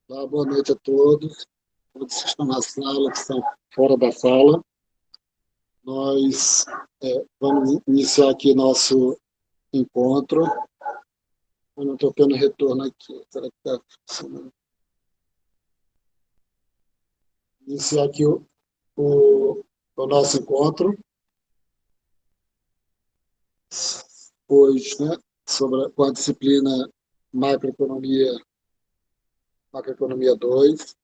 Tá, boa noite a todos que estão na sala, que estão fora da sala. Nós vamos iniciar aqui nosso encontro. Eu não estou tendo retorno aqui. Será que está funcionando? Iniciar aqui o nosso encontro hoje, né, com a disciplina Macroeconomia, Macroeconomia 2.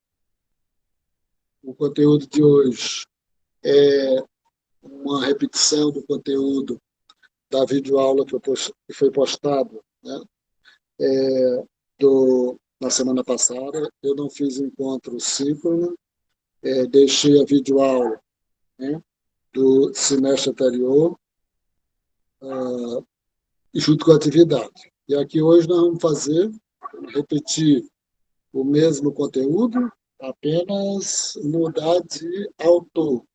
O conteúdo de hoje é uma repetição do conteúdo da videoaula que foi postado, né, na semana passada. Eu não fiz encontro síncrono, deixei a videoaula, né, do semestre anterior, junto com a atividade. E aqui hoje nós vamos repetir o mesmo conteúdo, apenas mudar de autor.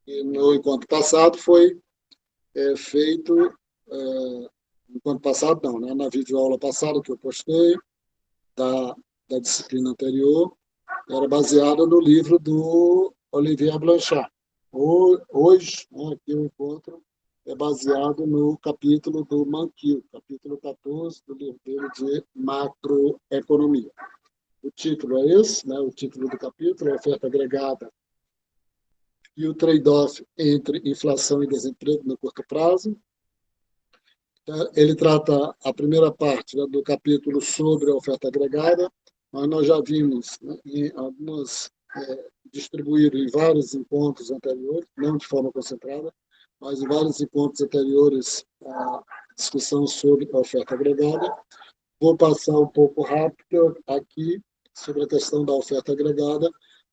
E no encontro passado foi feito, no encontro passado não, né, na videoaula passada que eu postei, da disciplina anterior, era baseada no livro do Olivier Blanchard. Hoje, né, aqui o encontro é baseado no capítulo do Mankiw, capítulo 14 do livro dele de Macroeconomia. O título é esse, né, o título do capítulo é Oferta Agregada e o trade-off entre inflação e desemprego no curto prazo. Ele trata a primeira parte, né, do capítulo sobre a oferta agregada, mas nós já vimos, né, em algumas distribuído em vários encontros anteriores, não de forma concentrada, mas em vários encontros anteriores a discussão sobre a oferta agregada. Vou passar um pouco rápido aqui sobre a questão da oferta agregada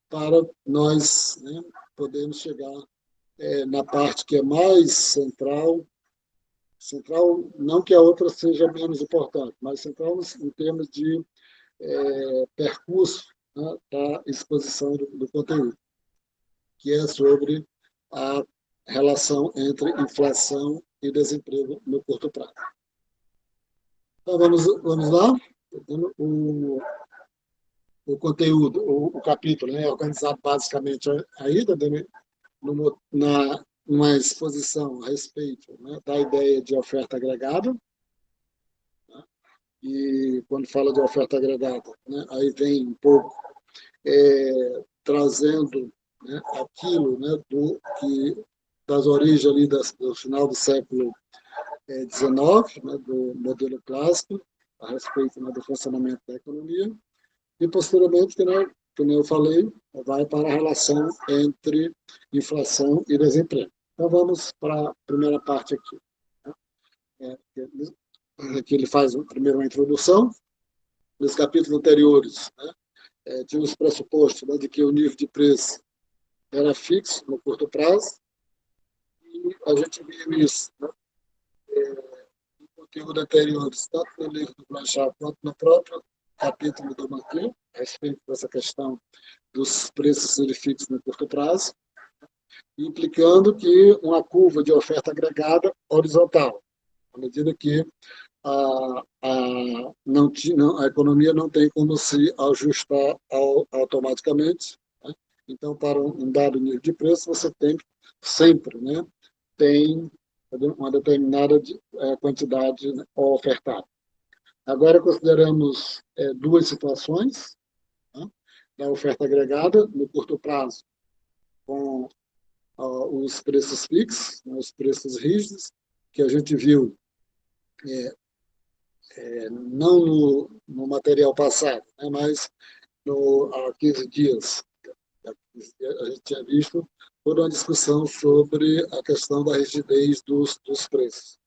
para nós, né, podermos chegar na parte que é mais central, não que a outra seja menos importante, mas central em termos de percurso, né, da exposição do conteúdo, que é sobre a relação entre inflação e desemprego no curto prazo. Então, vamos lá. O conteúdo, o capítulo, né, é organizado basicamente aí, numa exposição a respeito, né, da ideia de oferta agregada. Né, e quando fala de oferta agregada, né, aí vem um pouco trazendo, né, aquilo, né, das origens ali do final do século XIX, né, do modelo clássico, a respeito, né, do funcionamento da economia, e posteriormente, como eu falei, vai para a relação entre inflação e desemprego. Então vamos para a primeira parte aqui. Né? Aqui ele faz primeiro uma introdução. Nos capítulos anteriores, né, tinha os pressupostos, né, de que o nível de preço era fixo no curto prazo, e a gente viu isso, né, no conteúdo anterior, tanto no livro do Blanchard quanto no próprio capítulo do Mankiw, a respeito dessa questão dos preços serem fixos no curto prazo, implicando que uma curva de oferta agregada horizontal, à medida que a economia não tem como se ajustar automaticamente, né? Então, para um dado nível de preço, você tem sempre, né, tem uma determinada quantidade, né, ofertada. Agora, consideramos duas situações, né, da oferta agregada no curto prazo, com os preços fixos, né, os preços rígidos, que a gente viu não no material passado, né, mas há 15 dias, a gente tinha visto toda uma discussão sobre a questão da rigidez dos preços.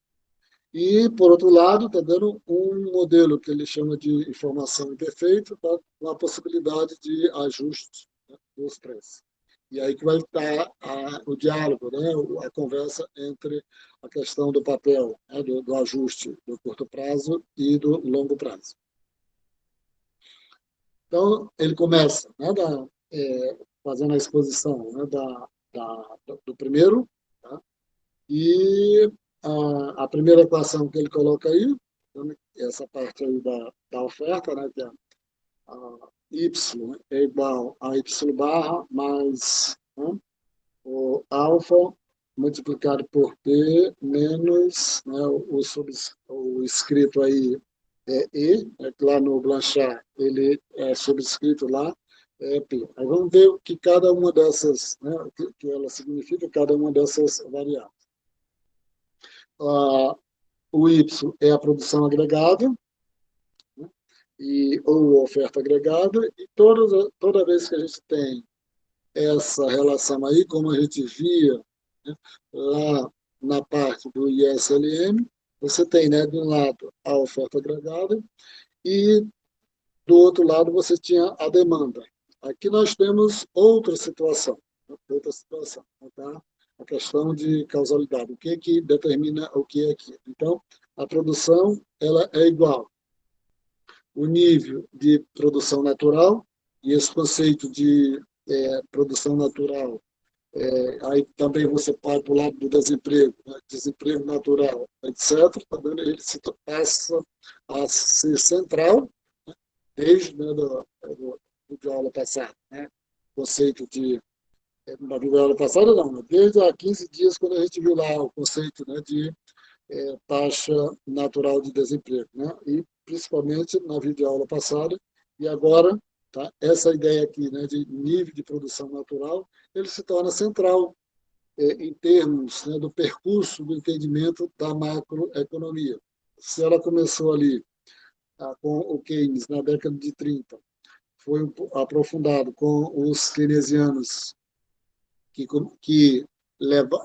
E, por outro lado, está dando um modelo que ele chama de informação imperfeita, tá, com a possibilidade de ajuste, né, dos preços. E aí que vai estar o diálogo, né, a conversa entre a questão do papel, né, do ajuste do curto prazo e do longo prazo. Então, ele começa, né, fazendo a exposição, né, do primeiro, tá? E a primeira equação que ele coloca aí, essa parte aí da oferta, né, que é Y é igual a Y barra mais, né, o alfa multiplicado por P menos, né, o escrito aí é E, é que lá no Blanchard ele é subscrito lá, é P. Aí vamos ver o que cada uma dessas, né, o que ela significa, cada uma dessas variáveis. O Y é a produção agregada, né, ou oferta agregada, e toda vez que a gente tem essa relação aí, como a gente via, né, lá na parte do ISLM, você tem, né, de um lado a oferta agregada e do outro lado você tinha a demanda. Aqui nós temos outra situação, tá? A questão de causalidade, o que determina o que é aqui. Então, a produção ela é igual o nível de produção natural, e esse conceito de produção natural, aí também você pode para o lado do desemprego, né? Desemprego natural, etc. Também ele se passa a ser central, desde, né, do aula passada, né? O conceito de, na aula passada não, né? Desde há 15 dias, quando a gente viu lá o conceito, né, de taxa natural de desemprego, né? E principalmente na videoaula passada, e agora, tá? Essa ideia aqui, né, de nível de produção natural, ele se torna central em termos, né, do percurso do entendimento da macroeconomia. Se ela começou ali com o Keynes na década de 30, foi aprofundado com os keynesianos que,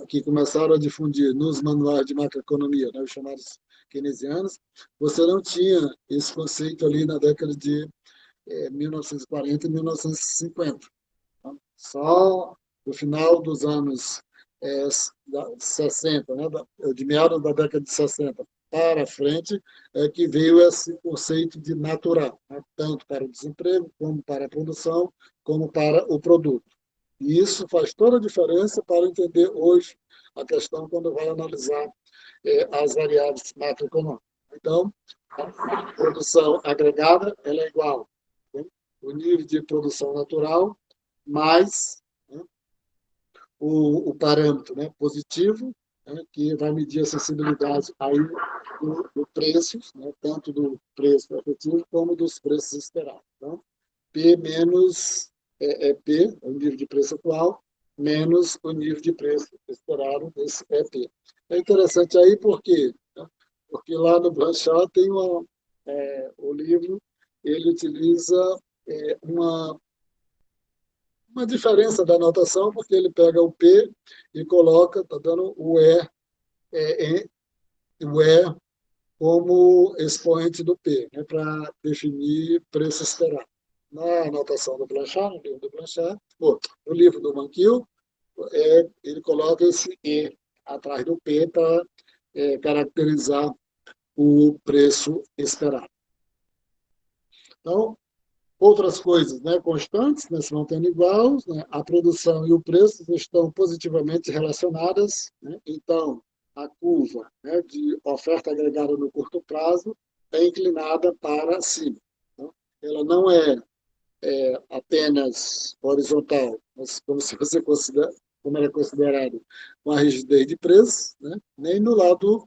que começaram a difundir nos manuais de macroeconomia, né, os chamados keynesianos, você não tinha esse conceito ali na década de 1940 e 1950. Tá? Só no final dos anos 60, né, de meados da década de 60 para frente, que veio esse conceito de natural, né, tanto para o desemprego, como para a produção, como para o produto. E isso faz toda a diferença para entender hoje a questão quando vai analisar as variáveis macroeconômicas. Então, a produção agregada ela é igual, né, o nível de produção natural mais, né, o parâmetro, né, positivo, né, que vai medir a sensibilidade aí do preço, né, tanto do preço efetivo como dos preços esperados. Então, P menos P, o nível de preço atual, menos o nível de preço esperado desse EP. É interessante aí porque, né, porque lá no Blanchard tem o livro, ele utiliza uma diferença da notação, porque ele pega o P e coloca, está dando o E como expoente do P, né, para definir preço esperado. Na anotação do Blanchard, no livro do Blanchard, no livro do Mankiw, ele coloca esse E atrás do P para caracterizar o preço esperado. Então, outras coisas, né, constantes, né, se mantendo iguais, né, a produção e o preço estão positivamente relacionadas, né, então a curva, né, de oferta agregada no curto prazo é inclinada para cima. Então, ela não apenas horizontal, mas como se você considera, como era considerado uma rigidez de preço, né, nem no lado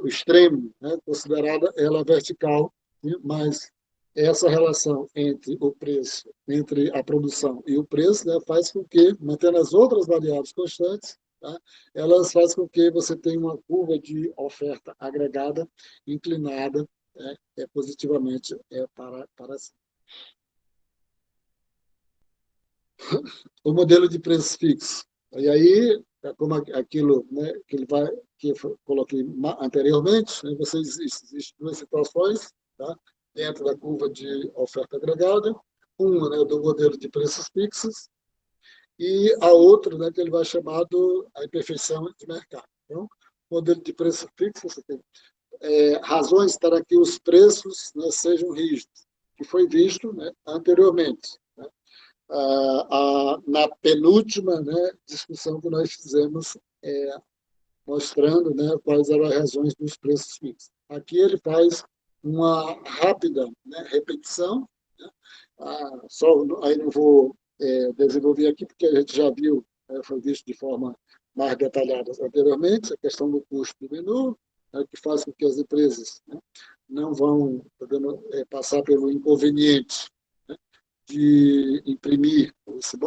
o extremo, né, considerada ela vertical, né, mas essa relação entre o preço, entre a produção e o preço, né, faz com que, mantendo as outras variáveis constantes, tá, elas fazem com que você tenha uma curva de oferta agregada inclinada, né, positivamente para cima. O modelo de preços fixos. E aí, como aquilo, né, que eu coloquei anteriormente, né, existem duas situações, tá, dentro da curva de oferta agregada, uma, né, do modelo de preços fixos e a outra, né, que ele vai chamar a imperfeição de mercado. Então, modelo de preço fixo, você tem razões para que os preços, né, sejam rígidos, que foi visto, né, anteriormente, né, na penúltima, né, discussão que nós fizemos, mostrando, né, quais eram as razões dos preços fixos. Aqui ele faz uma rápida, né, repetição, né? Só aí não vou desenvolver aqui, porque a gente já viu, foi visto de forma mais detalhada anteriormente, a questão do custo do menu, né, que faz com que as empresas, né, não vão passar pelo inconveniente, né, de imprimir,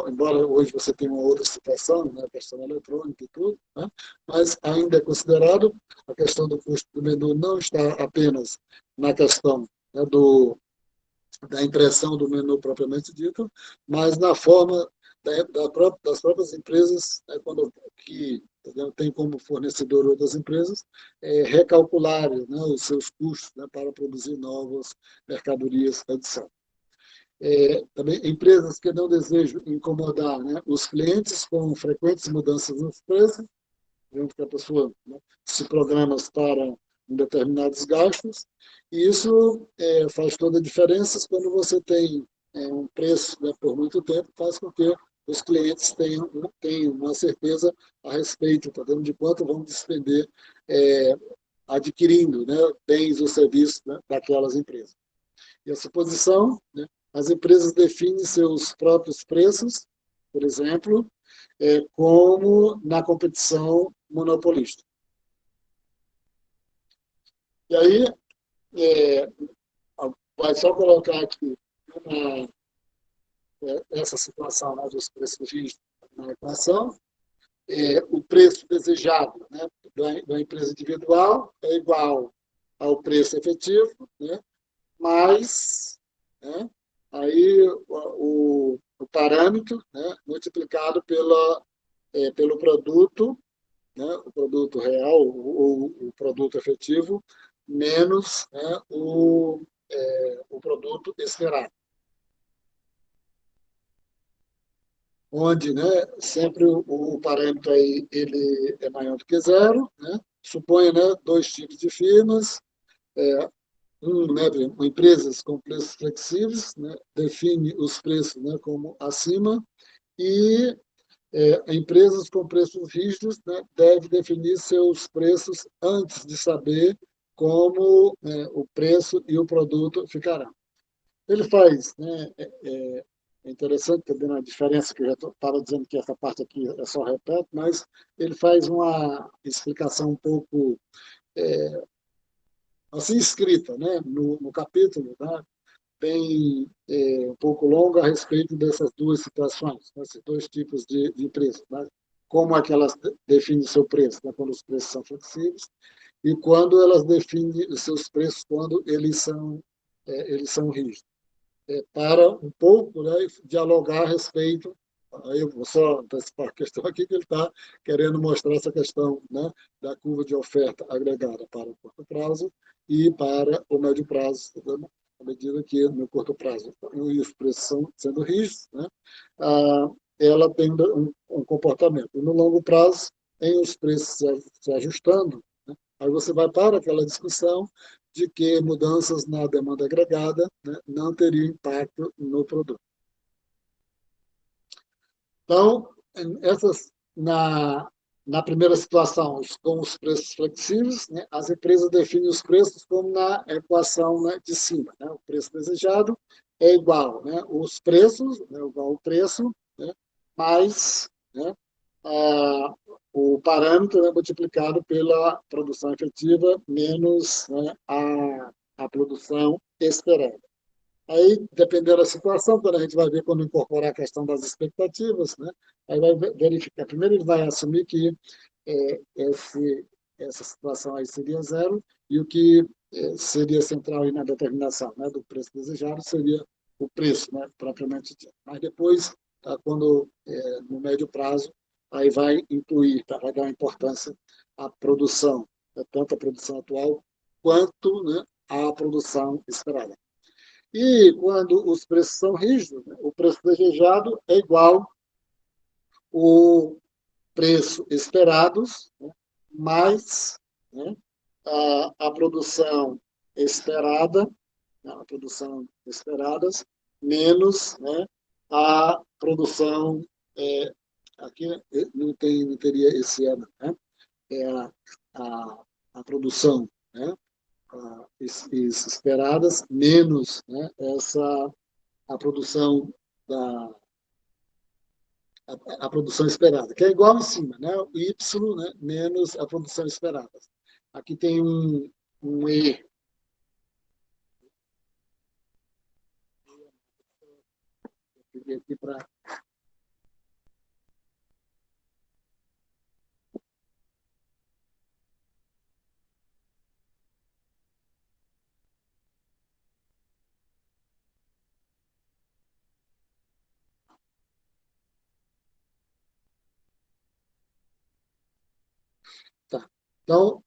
embora hoje você tenha uma outra situação, né, a questão eletrônica e tudo, né, mas ainda é considerado, a questão do custo do menu não está apenas na questão, né, da impressão do menu propriamente dito, mas na forma das próprias empresas, né, que tem como fornecedor outras empresas, recalcularem, né, os seus custos, né, para produzir novas mercadorias adicionais. Também empresas que não desejam incomodar, né, os clientes com frequentes mudanças nos preços, onde a pessoa, né, se programa para determinados gastos, e isso faz toda a diferença quando você tem um preço, né, por muito tempo, faz com que os clientes tenham uma certeza a respeito, tá vendo, de quanto vão despender adquirindo, né, bens ou serviços, né, daquelas empresas. E essa posição, né, as empresas definem seus próprios preços, por exemplo, como na competição monopolista. E aí, é, vai só colocar aqui uma, essa situação, né, dos preços rígidos na equação. O preço desejado, né, da empresa individual é igual ao preço efetivo, né, mais, né, aí o parâmetro, né, multiplicado pelo produto, né, o produto real ou o produto efetivo, menos, né, o produto esperado. Onde, né, sempre o parâmetro aí, ele é maior do que zero, né? Suponha, né, dois tipos de firmas, né, empresas com preços flexíveis, né, define os preços, né, como acima, e empresas com preços rígidos, né, devem definir seus preços antes de saber como, o preço e o produto ficarão. Ele faz, né, é interessante, também a diferença, que eu já estava dizendo que essa parte aqui é só repete, mas ele faz uma explicação um pouco assim escrita, né, no capítulo, né, bem um pouco longa a respeito dessas duas situações, né, esses dois tipos de preço, né, como é que elas definem o seu preço, né, quando os preços são flexíveis, e quando elas definem os seus preços quando eles são rígidos. Para um pouco, né, dialogar a respeito. Aí eu vou só antecipar a questão aqui, que ele está querendo mostrar essa questão, né, da curva de oferta agregada para o curto prazo e para o médio prazo, tá, à medida que no curto prazo e os preços sendo rígidos, né, ela tem um comportamento. E no longo prazo, em os preços se ajustando, né, aí você vai para aquela discussão de que mudanças na demanda agregada, né, não teriam impacto no produto. Então, na primeira situação, com os preços flexíveis, né, as empresas definem os preços como na equação, né, de cima. Né, o preço desejado é igual, né, os preços, né, igual ao preço, né, mais, né, a, o parâmetro, né, multiplicado pela produção efetiva menos, né, a produção esperada. Aí, dependendo da situação, quando a gente vai ver, quando incorporar a questão das expectativas, né, aí vai verificar. Primeiro, ele vai assumir que essa situação aí seria zero, e o que seria central aí na determinação, né, do preço desejado seria o preço, né, propriamente dito. Mas depois, tá, quando no médio prazo, aí vai incluir, tá, vai dar importância à produção, né, tanto a produção atual quanto, né, a produção esperada. E quando os preços são rígidos, né, o preço desejado é igual o preço esperados, né, mais, né, a produção esperada, né, a produção esperadas, menos, né, a produção, aqui não teria esse ano, né, é a produção, né, esperadas, menos, né, a produção da a produção esperada, que é igual em cima, né? O Y, né, menos a produção esperada. Aqui tem um E. Aqui para tá. Então,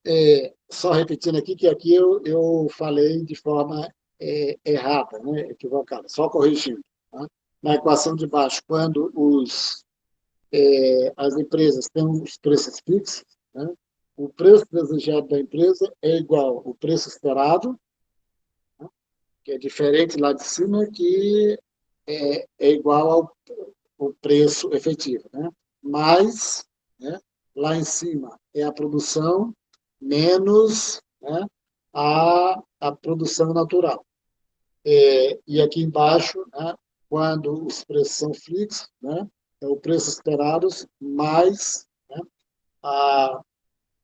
só repetindo aqui, que aqui eu falei de forma errada, né, equivocada, só corrigindo. Tá? Na equação de baixo, quando as empresas têm os preços fixos, né, o preço desejado da empresa é igual ao preço esperado, que é diferente lá de cima, que é igual ao preço efetivo, né? Mas, né, lá em cima é a produção menos, né, a produção natural. E aqui embaixo, né, quando os preços são fixos, né, é o preço esperado mais, né, a,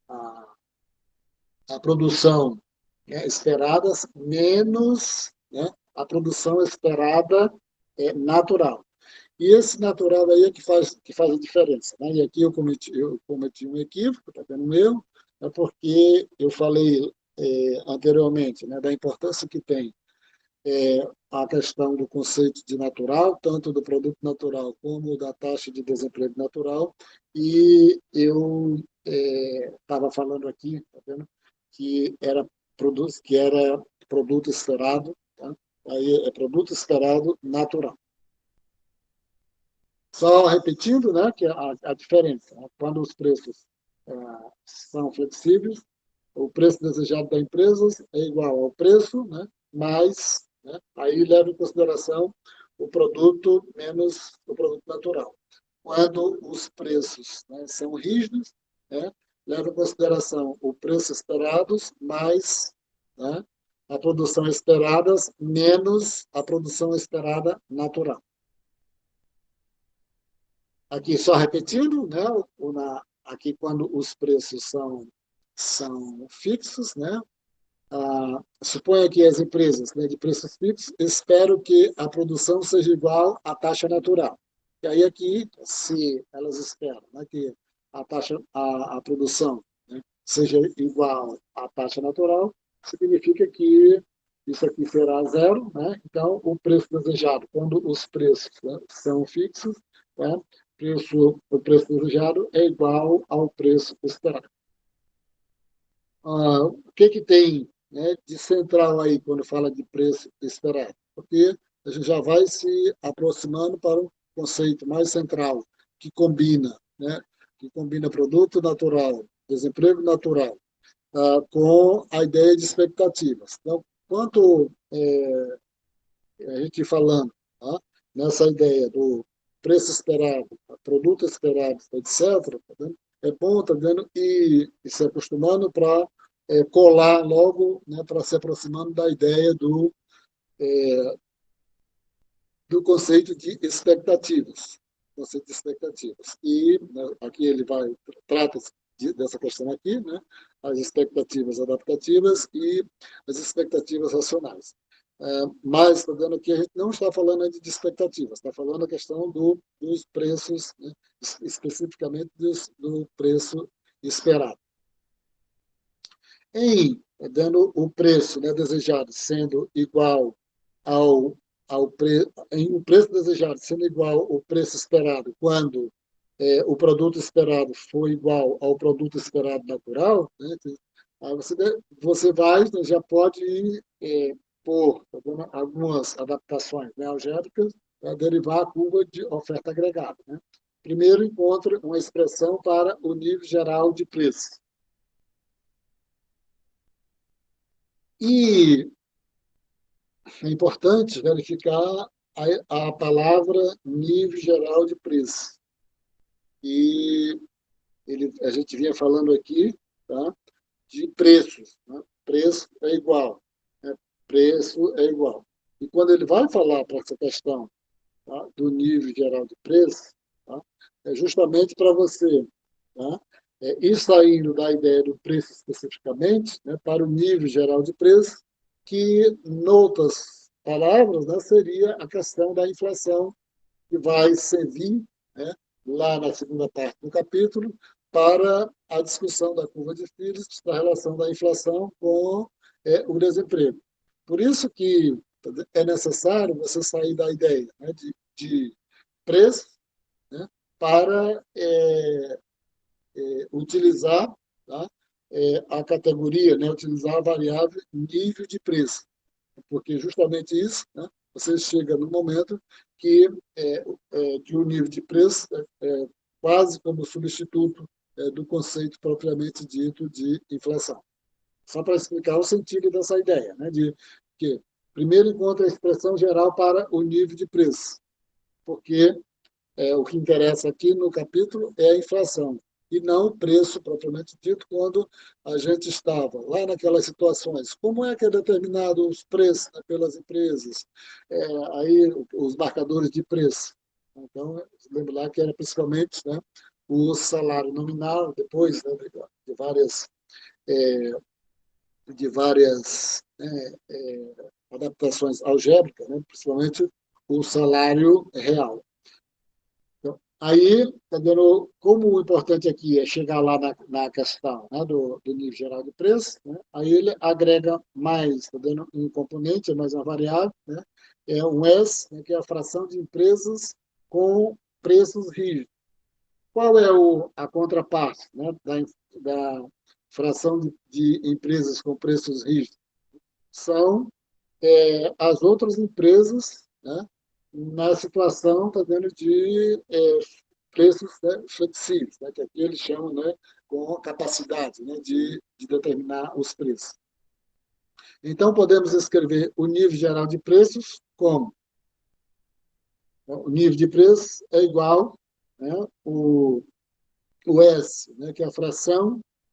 a, a produção, né, esperada menos, né, a produção esperada natural. E esse natural aí é que faz a diferença. Né? E aqui eu cometi um equívoco, está tendo um erro, é porque eu falei anteriormente, né, da importância que tem a questão do conceito de natural, tanto do produto natural como da taxa de desemprego natural, e eu estava falando aqui, tá vendo, que era produto esperado, tá? Aí é produto esperado natural. Só repetindo, né, que a diferença, né, quando os preços são flexíveis, o preço desejado da empresa é igual ao preço, né, mais, né, aí leva em consideração o produto menos o produto natural. Quando os preços, né, são rígidos, né, leva em consideração o preço esperado mais, né, a produção esperada menos a produção esperada natural. Aqui só repetindo, né, aqui quando os preços são fixos, né, suponha que as empresas, né, de preços fixos esperam que a produção seja igual à taxa natural. E aí aqui, se elas esperam, né, que a produção, né, seja igual à taxa natural, significa que isso aqui será zero, né? Então o preço desejado, quando os preços, né, são fixos, né, o preço desejado é igual ao preço esperado. O que tem, né, de central aí quando fala de preço esperado? Porque a gente já vai se aproximando para um conceito mais central, que combina, né, que combina produto natural, desemprego natural, com a ideia de expectativas. Então, quanto a gente falando, tá, nessa ideia do preço esperado, produto esperado, etc., tá vendo? É bom, tá vendo, e se acostumando para colar logo, né, para se aproximando da ideia do conceito de expectativas. Conceito de expectativas. E, né, aqui ele trata dessa questão aqui, né, as expectativas adaptativas e as expectativas racionais. Mas, está vendo aqui, a gente não está falando de expectativas, está falando a questão dos preços, né, especificamente do preço esperado. Dando o preço, né, desejado sendo igual ao, em o preço desejado sendo igual ao preço esperado quando o produto esperado for igual ao produto esperado natural, né, aí você vai, né, já pode ir por algumas adaptações, né, algébricas para derivar a curva de oferta agregada. Né? Primeiro, encontra uma expressão para o nível geral de preço. E é importante verificar a palavra nível geral de preço. E a gente vinha falando aqui, tá, de preços. Né? preço é igual, né? Preço é igual. E quando ele vai falar para essa questão, tá, do nível geral de preço, tá, é justamente para você, tá, ir saindo da ideia do preço especificamente, né, para o nível geral de preço, que, em outras palavras, né, seria a questão da inflação, que vai servir, né, lá na segunda parte do capítulo, para a discussão da curva de Phillips, da relação da inflação com o desemprego. Por isso que é necessário você sair da ideia, né, de preço, né, para utilizar, tá, a categoria, né, utilizar a variável nível de preço, porque justamente isso, né, você chega no momento que, que o nível de preço é quase como substituto do conceito propriamente dito de inflação. Só para explicar o sentido dessa ideia, né, de que primeiro encontra a expressão geral para o nível de preço, porque o que interessa aqui no capítulo é a inflação, e não o preço propriamente dito, quando a gente estava lá naquelas situações. Como é que é determinado os preços, né, pelas empresas? Aí os marcadores de preço. Então, lembro lá que era principalmente, né, o salário nominal, depois, né, de várias, é, adaptações algébricas, né, principalmente o salário real. Então, aí, tá dando, como o importante aqui é chegar lá na questão, né, do nível geral de preço, né, aí ele agrega mais, tá dando um componente, é mais uma variável, né, é um S, né, que é a fração de empresas com preços rígidos. Qual é a contraparte, né, da fração de empresas com preços rígidos? São as outras empresas, né, na situação, tá vendo, de preços, né, flexíveis, né, que aqui eles chamam, né, com capacidade, né, de determinar os preços. Então, podemos escrever o nível geral de preços como o nível de preços é igual, né, o S, né, que é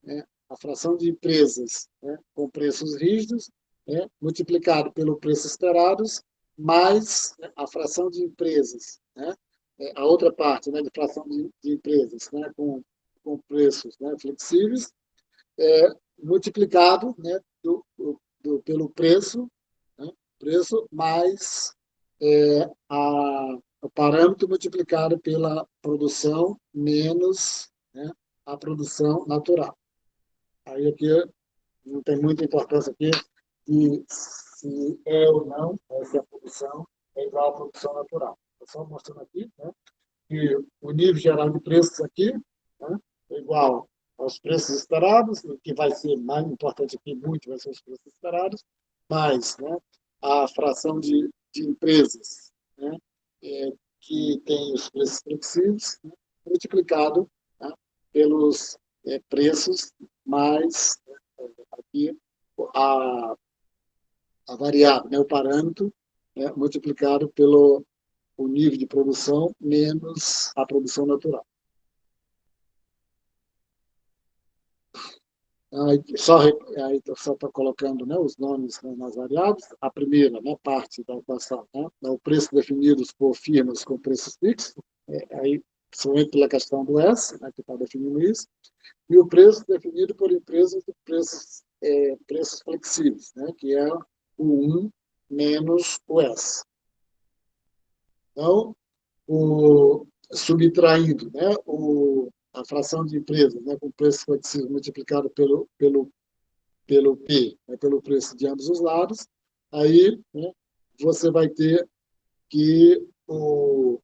né, a fração de empresas, né, com preços rígidos, né, multiplicado pelo preço esperados, mais, né, a fração de empresas, né, a outra parte, né, de fração de empresas, né, com preços, né, flexíveis, multiplicado, né, pelo preço, né, preço mais o parâmetro multiplicado pela produção menos, né, a produção natural. Aí aqui não tem muita importância aqui de se é ou não, essa é a produção é igual à produção natural. Estou só mostrando aqui, né, que o nível geral de preços aqui, né, é igual aos preços esperados, o que vai ser mais importante aqui, muito, vai ser os preços esperados, mais, né, a fração de empresas, né, que tem os preços flexíveis, né, multiplicado, né, pelos preços, mais, né, aqui a, a variável, né, o parâmetro, né, multiplicado pelo o nível de produção menos a produção natural. Aí só está colocando, né, os nomes, né, nas variáveis. A primeira, né, parte da equação, né, é o preço definidos por firmas com preços fixos, aí somente pela questão do S, né, que está definindo isso, e o preço definido por empresas de preços flexíveis, né, que é o 1 menos o S. Então, subtraindo, né, a fração de empresas, né, com preço flexível multiplicado pelo P, né, pelo preço de ambos os lados, aí, né, você vai ter que o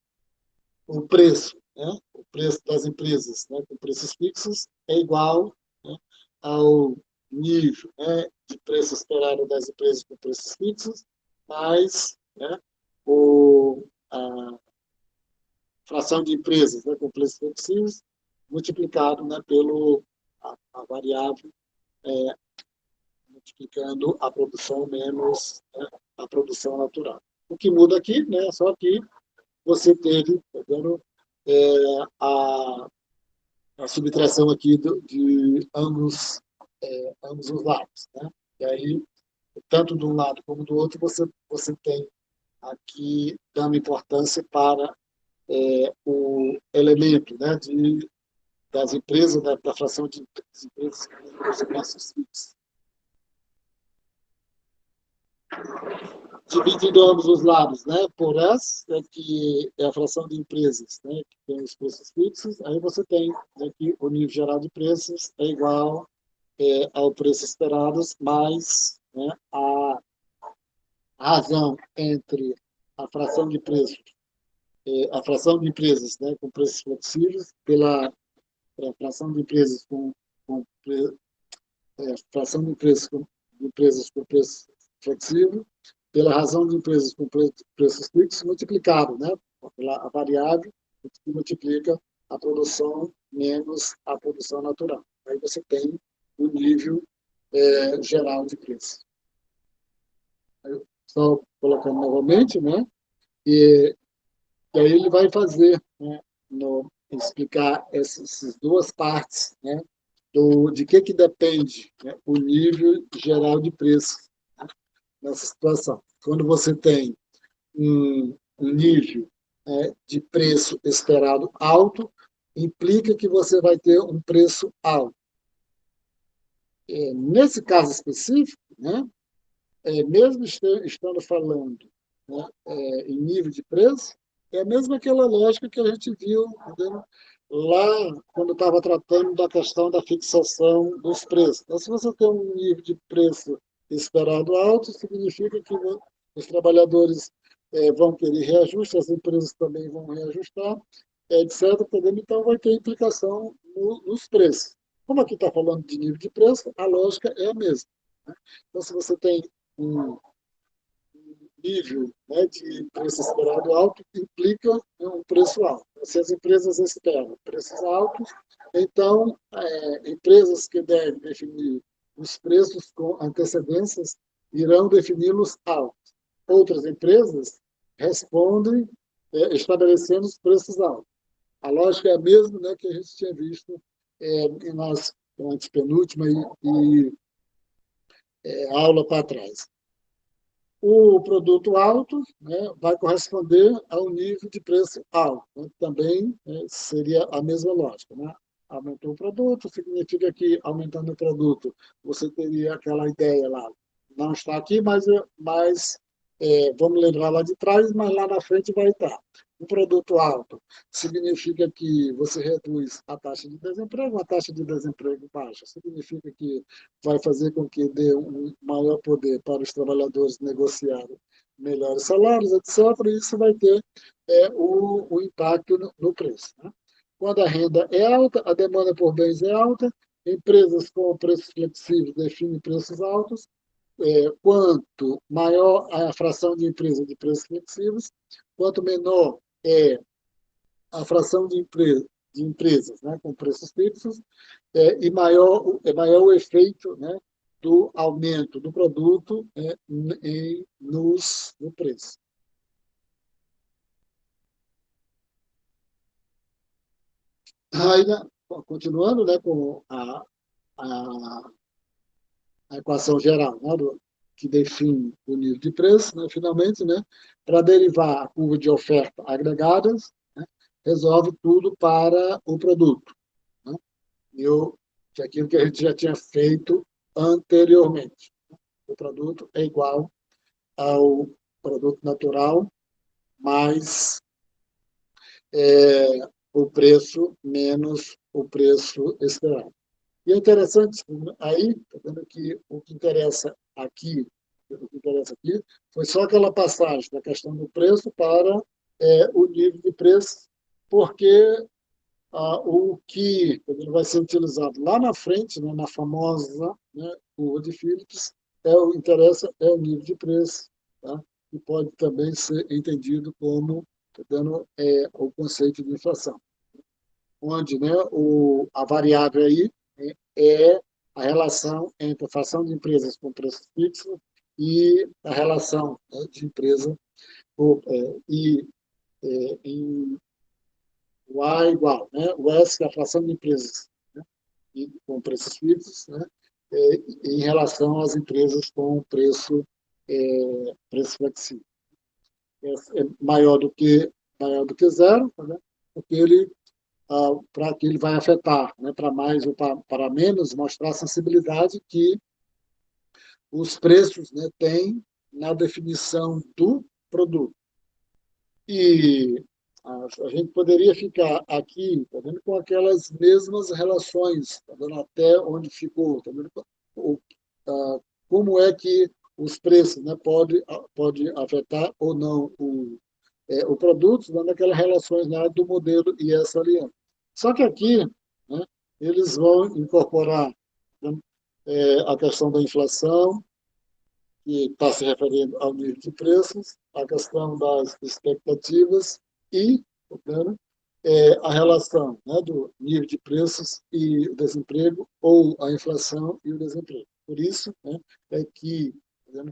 preço, né, o preço das empresas, né, com preços fixos é igual, né, ao nível, né, de preço esperado das empresas com preços fixos, mais, né, a fração de empresas, né, com preços flexíveis, multiplicado, né, pelo a variável, multiplicando a produção menos, né, a produção natural. O que muda aqui, né, só que você teve, tá vendo, a, a subtração aqui de ambos os lados, né? E aí, tanto de um lado como do outro, você tem aqui dando importância para o elemento, né, das empresas, da fração de empresas com os preços fixos. Dividindo ambos os lados, né, por S, que é a fração de empresas, né, que tem os preços fixos, aí você tem aqui o nível geral de preços é igual ao preço esperado, mais, né, a razão entre a fração de preços, a fração de empresas, né, com preços flexíveis pela fração de empresas com fração de empresas com preço flexível, pela razão de empresas com preços fixos, multiplicado, né, pela a variável que multiplica a produção menos a produção natural. Aí você tem o nível geral de preço. Só colocando novamente, né, e, e aí ele vai fazer, né, explicar essas duas partes, né, de que depende, né, o nível geral de preço, né, nessa situação. Quando você tem um nível, né, de preço esperado alto, implica que você vai ter um preço alto. Nesse caso específico, né, mesmo estando falando, né, em nível de preço, é mesmo aquela lógica que a gente viu, entendeu? Lá quando estava tratando da questão da fixação dos preços. Então, se você tem um nível de preço esperado alto, significa que os trabalhadores vão querer reajuste, as empresas também vão reajustar, etc. Então, vai ter implicação nos preços. Como aqui está falando de nível de preço, a lógica é a mesma, né? Então, se você tem um nível, né, de preço esperado alto, implica, né, um preço alto. Se as empresas esperam preços altos, então, empresas que devem definir os preços com antecedências irão defini-los altos. Outras empresas respondem estabelecendo os preços altos. A lógica é a mesma, né, que a gente tinha visto nas antepenúltima aula para trás. O produto alto, né, vai corresponder ao nível de preço alto, né? Também, seria a mesma lógica, né? Aumentou o produto, significa que aumentando o produto você teria aquela ideia lá, não está aqui, mas vamos lembrar lá de trás, mas lá na frente vai estar. Um produto alto significa que você reduz a taxa de desemprego, a taxa de desemprego baixa significa que vai fazer com que dê um maior poder para os trabalhadores negociarem melhores salários, etc. E isso vai ter o impacto no preço, né? Quando a renda é alta, a demanda por bens é alta, empresas com preços flexíveis definem preços altos, quanto maior a fração de empresas de preços flexíveis, quanto menor é a fração de empresas, né, com preços fixos, e maior o efeito, né, do aumento do produto no preço. Aí, né, continuando, né, com a, a equação geral, né, que define o nível de preço, né, finalmente, né, para derivar a curva de oferta agregadas, né, resolve tudo para o produto, né, e que é aquilo que a gente já tinha feito anteriormente. O produto é igual ao produto natural mais o preço menos o preço esperado. E é interessante, aí, tá vendo que o que interessa aqui, foi só aquela passagem da questão do preço para o nível de preço, porque o que vai ser utilizado lá na frente, né, na famosa, né, curva de Phillips, interessa é o nível de preço, tá? E pode também ser entendido como dando o conceito de inflação, onde, né, a variável aí, né, é a relação entre a fração de empresas com preço fixo e a relação, né, de empresa em o A é igual, né? O S, que é a fração de empresas, né, com preços fixos, né, em relação às empresas com preço flexível. É maior do que zero, né? Porque para que ele vai afetar, né, para mais ou para menos, mostrar a sensibilidade que os preços, né, têm na definição do produto. E a gente poderia ficar aqui, tá vendo, com aquelas mesmas relações, tá vendo, até onde ficou, tá vendo, o, como é que os preços, né, pode afetar ou não o produto, dando aquelas relações lá do modelo e essa aliança. Só que aqui, né, eles vão incorporar, né, a questão da inflação, que está se referindo ao nível de preços, a questão das expectativas e, né, a relação, né, do nível de preços e o desemprego, ou a inflação e o desemprego. Por isso, né, é que, né,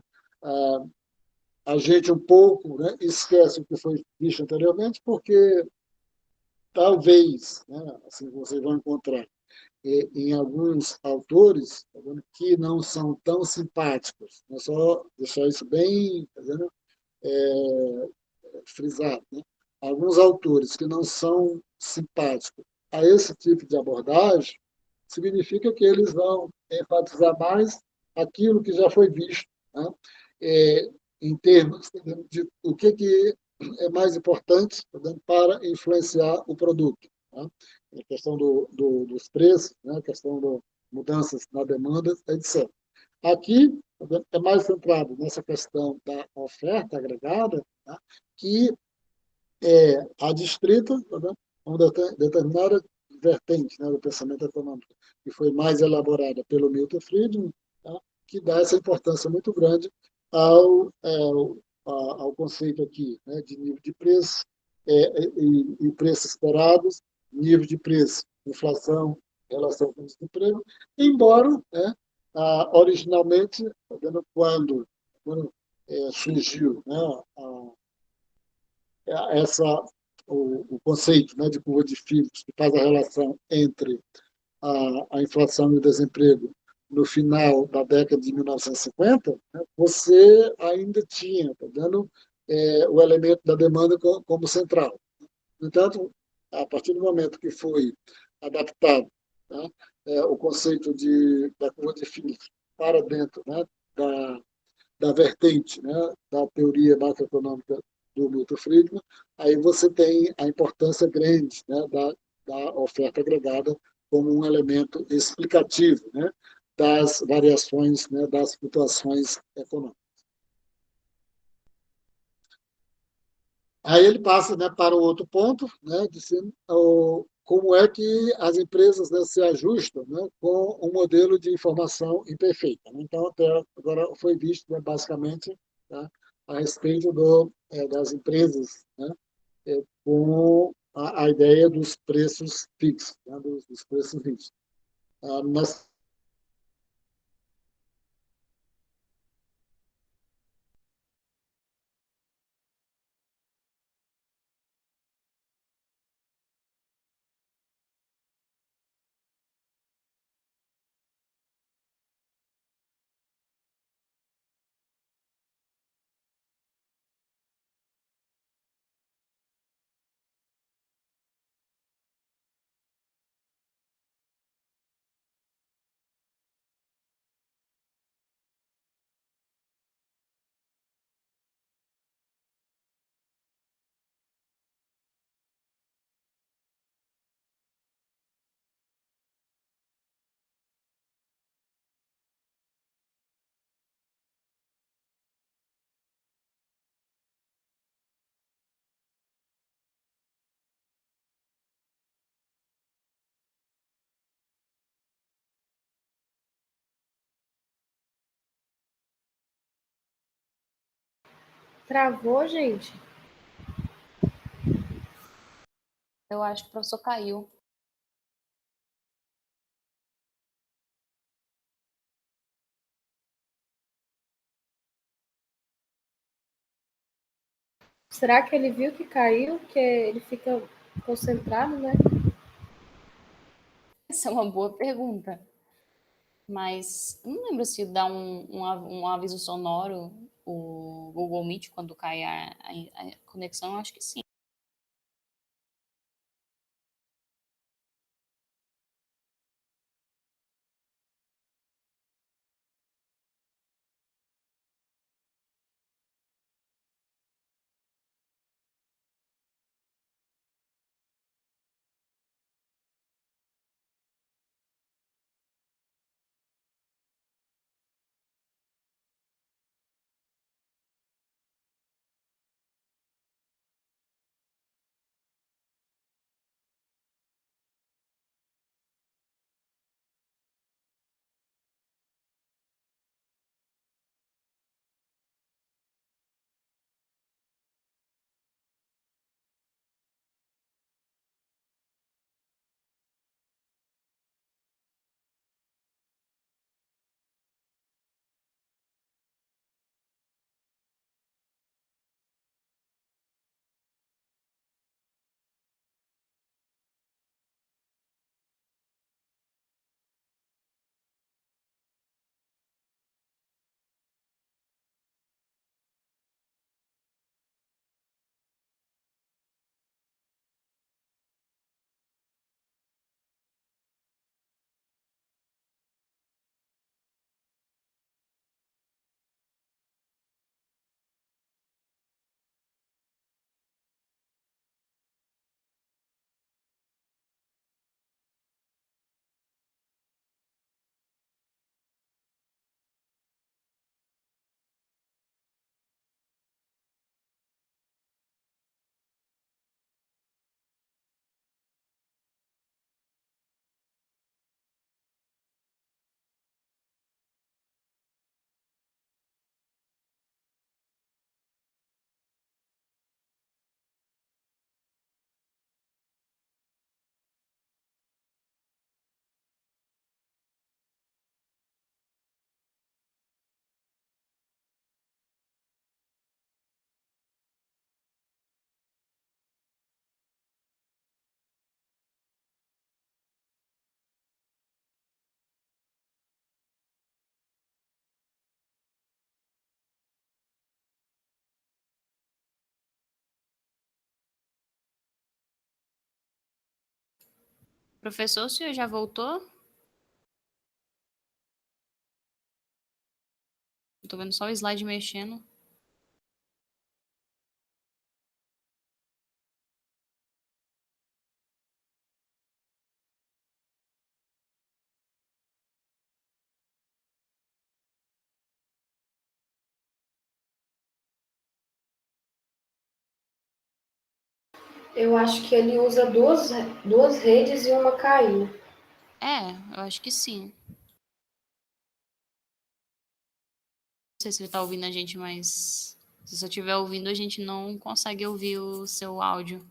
a gente um pouco, né, esquece o que foi visto anteriormente, porque talvez, né, assim, vocês vão encontrar em alguns autores, tá vendo, que não são tão simpáticos. É só deixar isso bem, tá vendo, frisado. Né? Alguns autores que não são simpáticos a esse tipo de abordagem, significa que eles vão enfatizar mais aquilo que já foi visto, né? é, em termos, tá vendo, de o que é mais importante, tá vendo, para influenciar o produto. Né? A questão dos preços, né? A questão de mudanças na demanda, etc. Aqui é mais centrado nessa questão da oferta agregada, tá? Que é adstrita, tá, uma determinada vertente, né, do pensamento econômico, que foi mais elaborada pelo Milton Friedman, tá, que dá essa importância muito grande ao conceito aqui, né, de nível de preço, e preços esperados, nível de preço, inflação, relação com o desemprego, embora, né, originalmente, quando surgiu, né, essa, o conceito, né, de curva de Phillips, que faz a relação entre a inflação e o desemprego no final da década de 1950, né, você ainda tinha, tá dando, o elemento da demanda como central. No entanto, a partir do momento que foi adaptado, né, o conceito da curva de Phillips para dentro, né, da vertente, né, da teoria macroeconômica do Milton Friedman, aí você tem a importância grande, né, da oferta agregada como um elemento explicativo, né, das variações, né, das flutuações econômicas. Aí ele passa, né, para o outro ponto, né, dizendo como é que as empresas, né, se ajustam, né, com um modelo de informação imperfeita. Né? Então, até agora foi visto, né, basicamente, tá, a respeito das empresas, né, com a ideia dos preços fixos, né, dos preços fixos. Mas Travou, gente? Eu acho que o professor caiu. Será que ele viu que caiu? Porque ele fica concentrado, né? Essa é uma boa pergunta. mas eu não lembro se dá um aviso sonoro o Google Meet quando cai a conexão, eu acho que sim. Professor, o senhor já voltou? Eu tô vendo só o slide mexendo. Eu acho que ele usa duas redes e uma caiu. É, eu acho que sim. Não sei se ele tá ouvindo a gente, mas se você estiver ouvindo, a gente não consegue ouvir o seu áudio.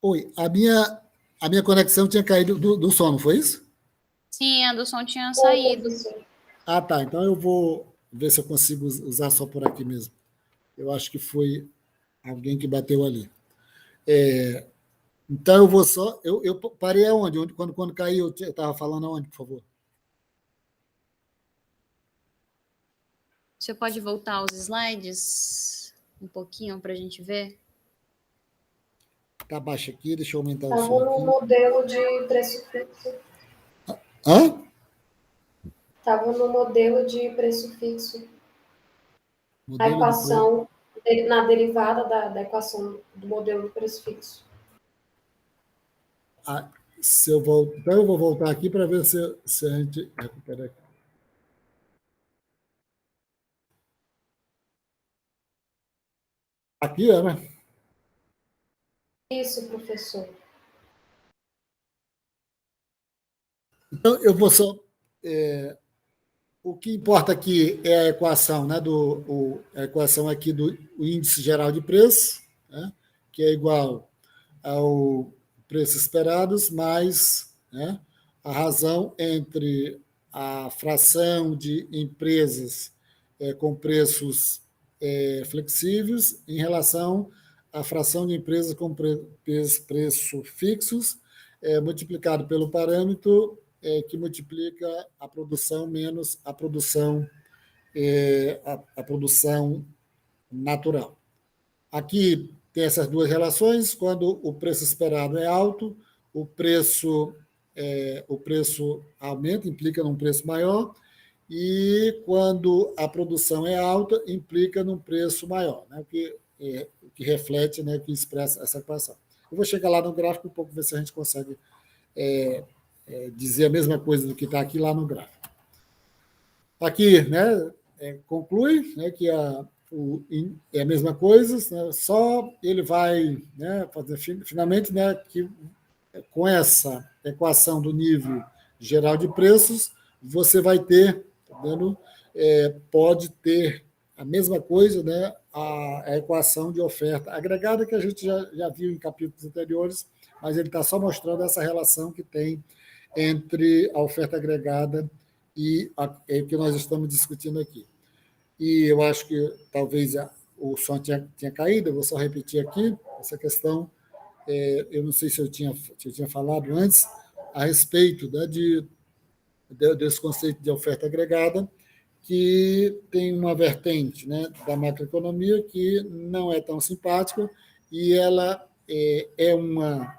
Oi, a minha conexão tinha caído do som, não foi isso? Sim, a do som tinha Ô, saído. professor. Ah, tá. Então eu vou ver se eu consigo usar só por aqui mesmo. Eu acho que foi alguém que bateu ali. Então eu vou só. Eu parei aonde? Quando caiu, eu estava falando aonde, por favor? Você pode voltar aos slides um pouquinho para a gente ver? Tá baixo aqui, deixa eu aumentar o Estava som no aqui. modelo de preço fixo. Hã? Estava no modelo de preço fixo. A Modelo de preço. equação, na derivada da equação do modelo de preço fixo. Ah, se eu volto, então eu vou voltar aqui para ver se a gente recupera aqui. Aqui é, né? Isso, professor. Então, eu vou só... o que importa aqui é a equação, né, a equação aqui do índice geral de preço, né, que é igual ao preço esperados mais, né, a razão entre a fração de empresas com preços flexíveis em relação à fração de empresas com preços fixos, multiplicado pelo parâmetro que multiplica a produção menos a produção natural. Aqui tem essas duas relações. Quando o preço esperado é alto, o preço aumenta, implica num preço maior, e quando a produção é alta, implica num preço maior, né? O que reflete, né, que expressa essa equação. Eu vou chegar lá no gráfico um pouco, ver se a gente consegue dizer a mesma coisa do que está aqui lá no gráfico. Aqui, né, conclui, né, que é a mesma coisa, né, só ele vai, né, fazer finalmente, né, que com essa equação do nível geral de preços, você vai ter, tá vendo, pode ter a mesma coisa, né, a equação de oferta agregada, que a gente já viu em capítulos anteriores, mas ele está só mostrando essa relação que tem entre a oferta agregada e o que nós estamos discutindo aqui. E eu acho que talvez o som tinha caído, eu vou só repetir aqui essa questão. Eu não sei se eu tinha falado antes a respeito, né, desse conceito de oferta agregada, que tem uma vertente, né, da macroeconomia que não é tão simpática, e ela é uma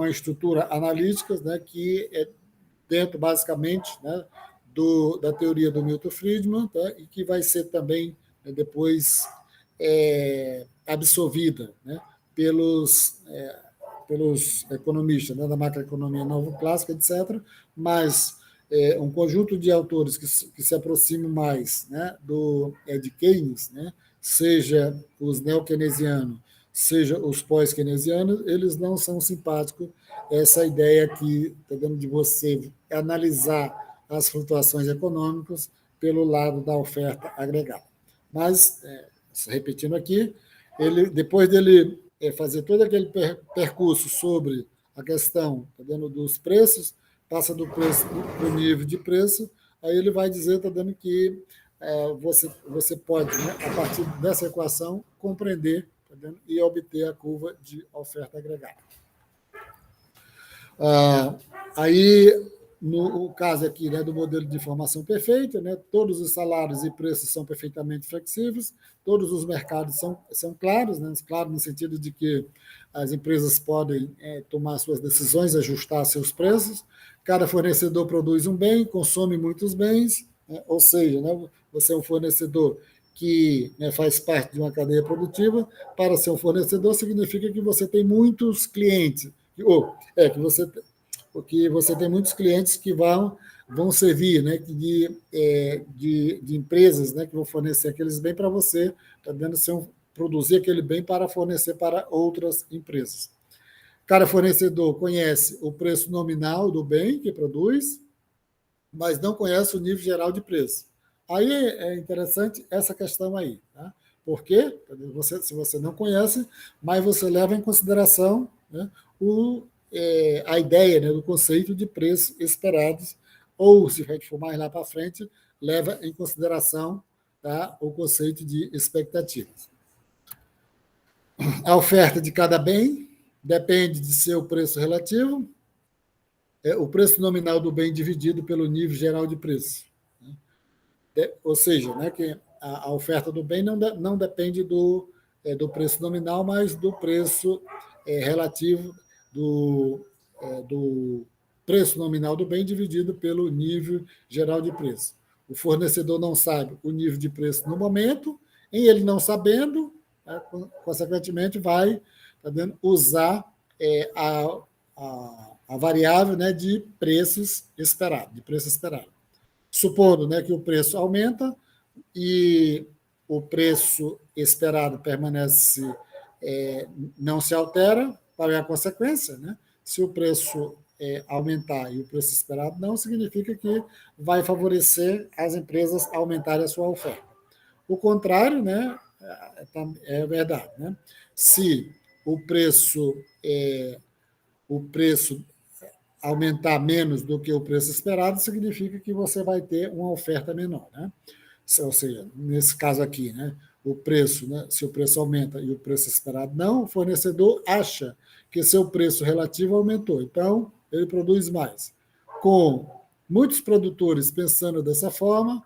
estrutura analítica, né, que é dentro, basicamente, né, da teoria do Milton Friedman, tá, e que vai ser também, né, depois absorvida, né, pelos economistas, né, da macroeconomia nova clássica, etc., mas um conjunto de autores que se aproximam mais, né, de Keynes, né, seja os neo-keynesianos, seja os pós-keynesianos, eles não são simpáticos essa ideia aqui, tá dando de você analisar as flutuações econômicas pelo lado da oferta agregada. Mas, repetindo aqui, depois dele fazer todo aquele percurso sobre a questão, tá dando, dos preços, passa do preço para o nível de preço, aí ele vai dizer, tá dando, que você pode, né, a partir dessa equação, compreender, tá dando, e obter a curva de oferta agregada. Aí, no caso aqui, né, do modelo de informação perfeita, né, todos os salários e preços são perfeitamente flexíveis, todos os mercados são claros, né, claro no sentido de que as empresas podem tomar suas decisões, ajustar seus preços, cada fornecedor produz um bem, consome muitos bens, né, ou seja, né, você é um fornecedor que, né, faz parte de uma cadeia produtiva. Para ser um fornecedor significa que você tem muitos clientes, porque você tem muitos clientes que vão servir, né, de empresas, né, que vão fornecer aqueles bens para você, tá dando, produzir aquele bem para fornecer para outras empresas. Cada fornecedor conhece o preço nominal do bem que produz, mas não conhece o nível geral de preço. Aí é interessante essa questão aí, tá? Porque se você não conhece, mas você leva em consideração, né, a ideia, né, do conceito de preços esperados, ou, se a gente for mais lá para frente, leva em consideração, tá, o conceito de expectativas. A oferta de cada bem depende de seu preço relativo, o preço nominal do bem dividido pelo nível geral de preço. Ou seja, né, que a oferta do bem não depende do preço nominal, mas do preço relativo do preço nominal do bem dividido pelo nível geral de preço. O fornecedor não sabe o nível de preço no momento, e ele não sabendo, né, consequentemente, vai, tá vendo, usar a variável, né, de preços esperado, de preço esperado. Supondo, né, que o preço aumenta e o preço esperado permanece, não se altera, qual é a consequência, né? Se o preço aumentar e o preço esperado, não significa que vai favorecer as empresas a aumentarem a sua oferta. O contrário, né, é verdade. Né? Se o preço aumentar menos do que o preço esperado, significa que você vai ter uma oferta menor. Né? Ou seja, nesse caso aqui, né, o preço, né, se o preço aumenta e o preço esperado não, o fornecedor acha que seu preço relativo aumentou, então ele produz mais. Com muitos produtores pensando dessa forma,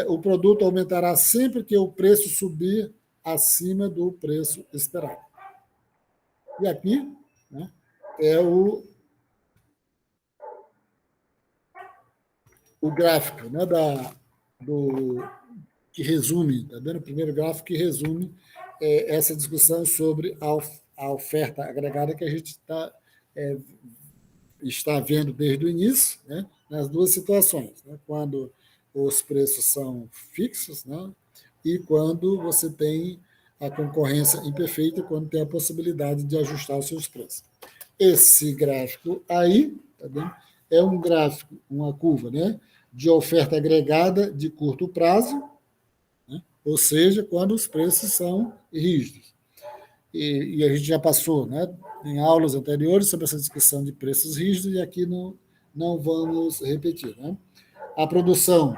o produto aumentará sempre que o preço subir acima do preço esperado. E aqui, né, é o gráfico, né, que resume, está vendo? O primeiro gráfico que resume essa discussão sobre a oferta agregada que a gente está vendo desde o início, né, nas duas situações, né, quando os preços são fixos, né, e quando você tem a concorrência imperfeita, quando tem a possibilidade de ajustar os seus preços. Esse gráfico aí, tá vendo? É um gráfico, uma curva, né, de oferta agregada de curto prazo, né, ou seja, quando os preços são rígidos. E a gente já passou, né, em aulas anteriores sobre essa discussão de preços rígidos e aqui não vamos repetir. Né? A produção,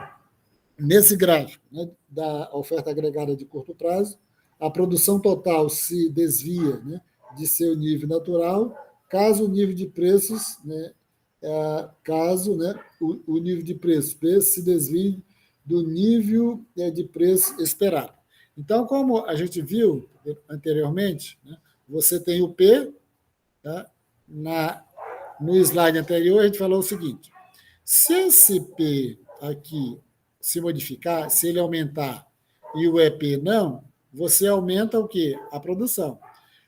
nesse gráfico, né, da oferta agregada de curto prazo, a produção total se desvia, né, de seu nível natural, caso o nível de preços, né, o nível de preço se desvie do nível de preço esperado. Então, como a gente viu anteriormente, né, você tem o P, tá? No slide anterior, a gente falou o seguinte: se esse P aqui se modificar, se ele aumentar e o EP não, você aumenta o quê? A produção.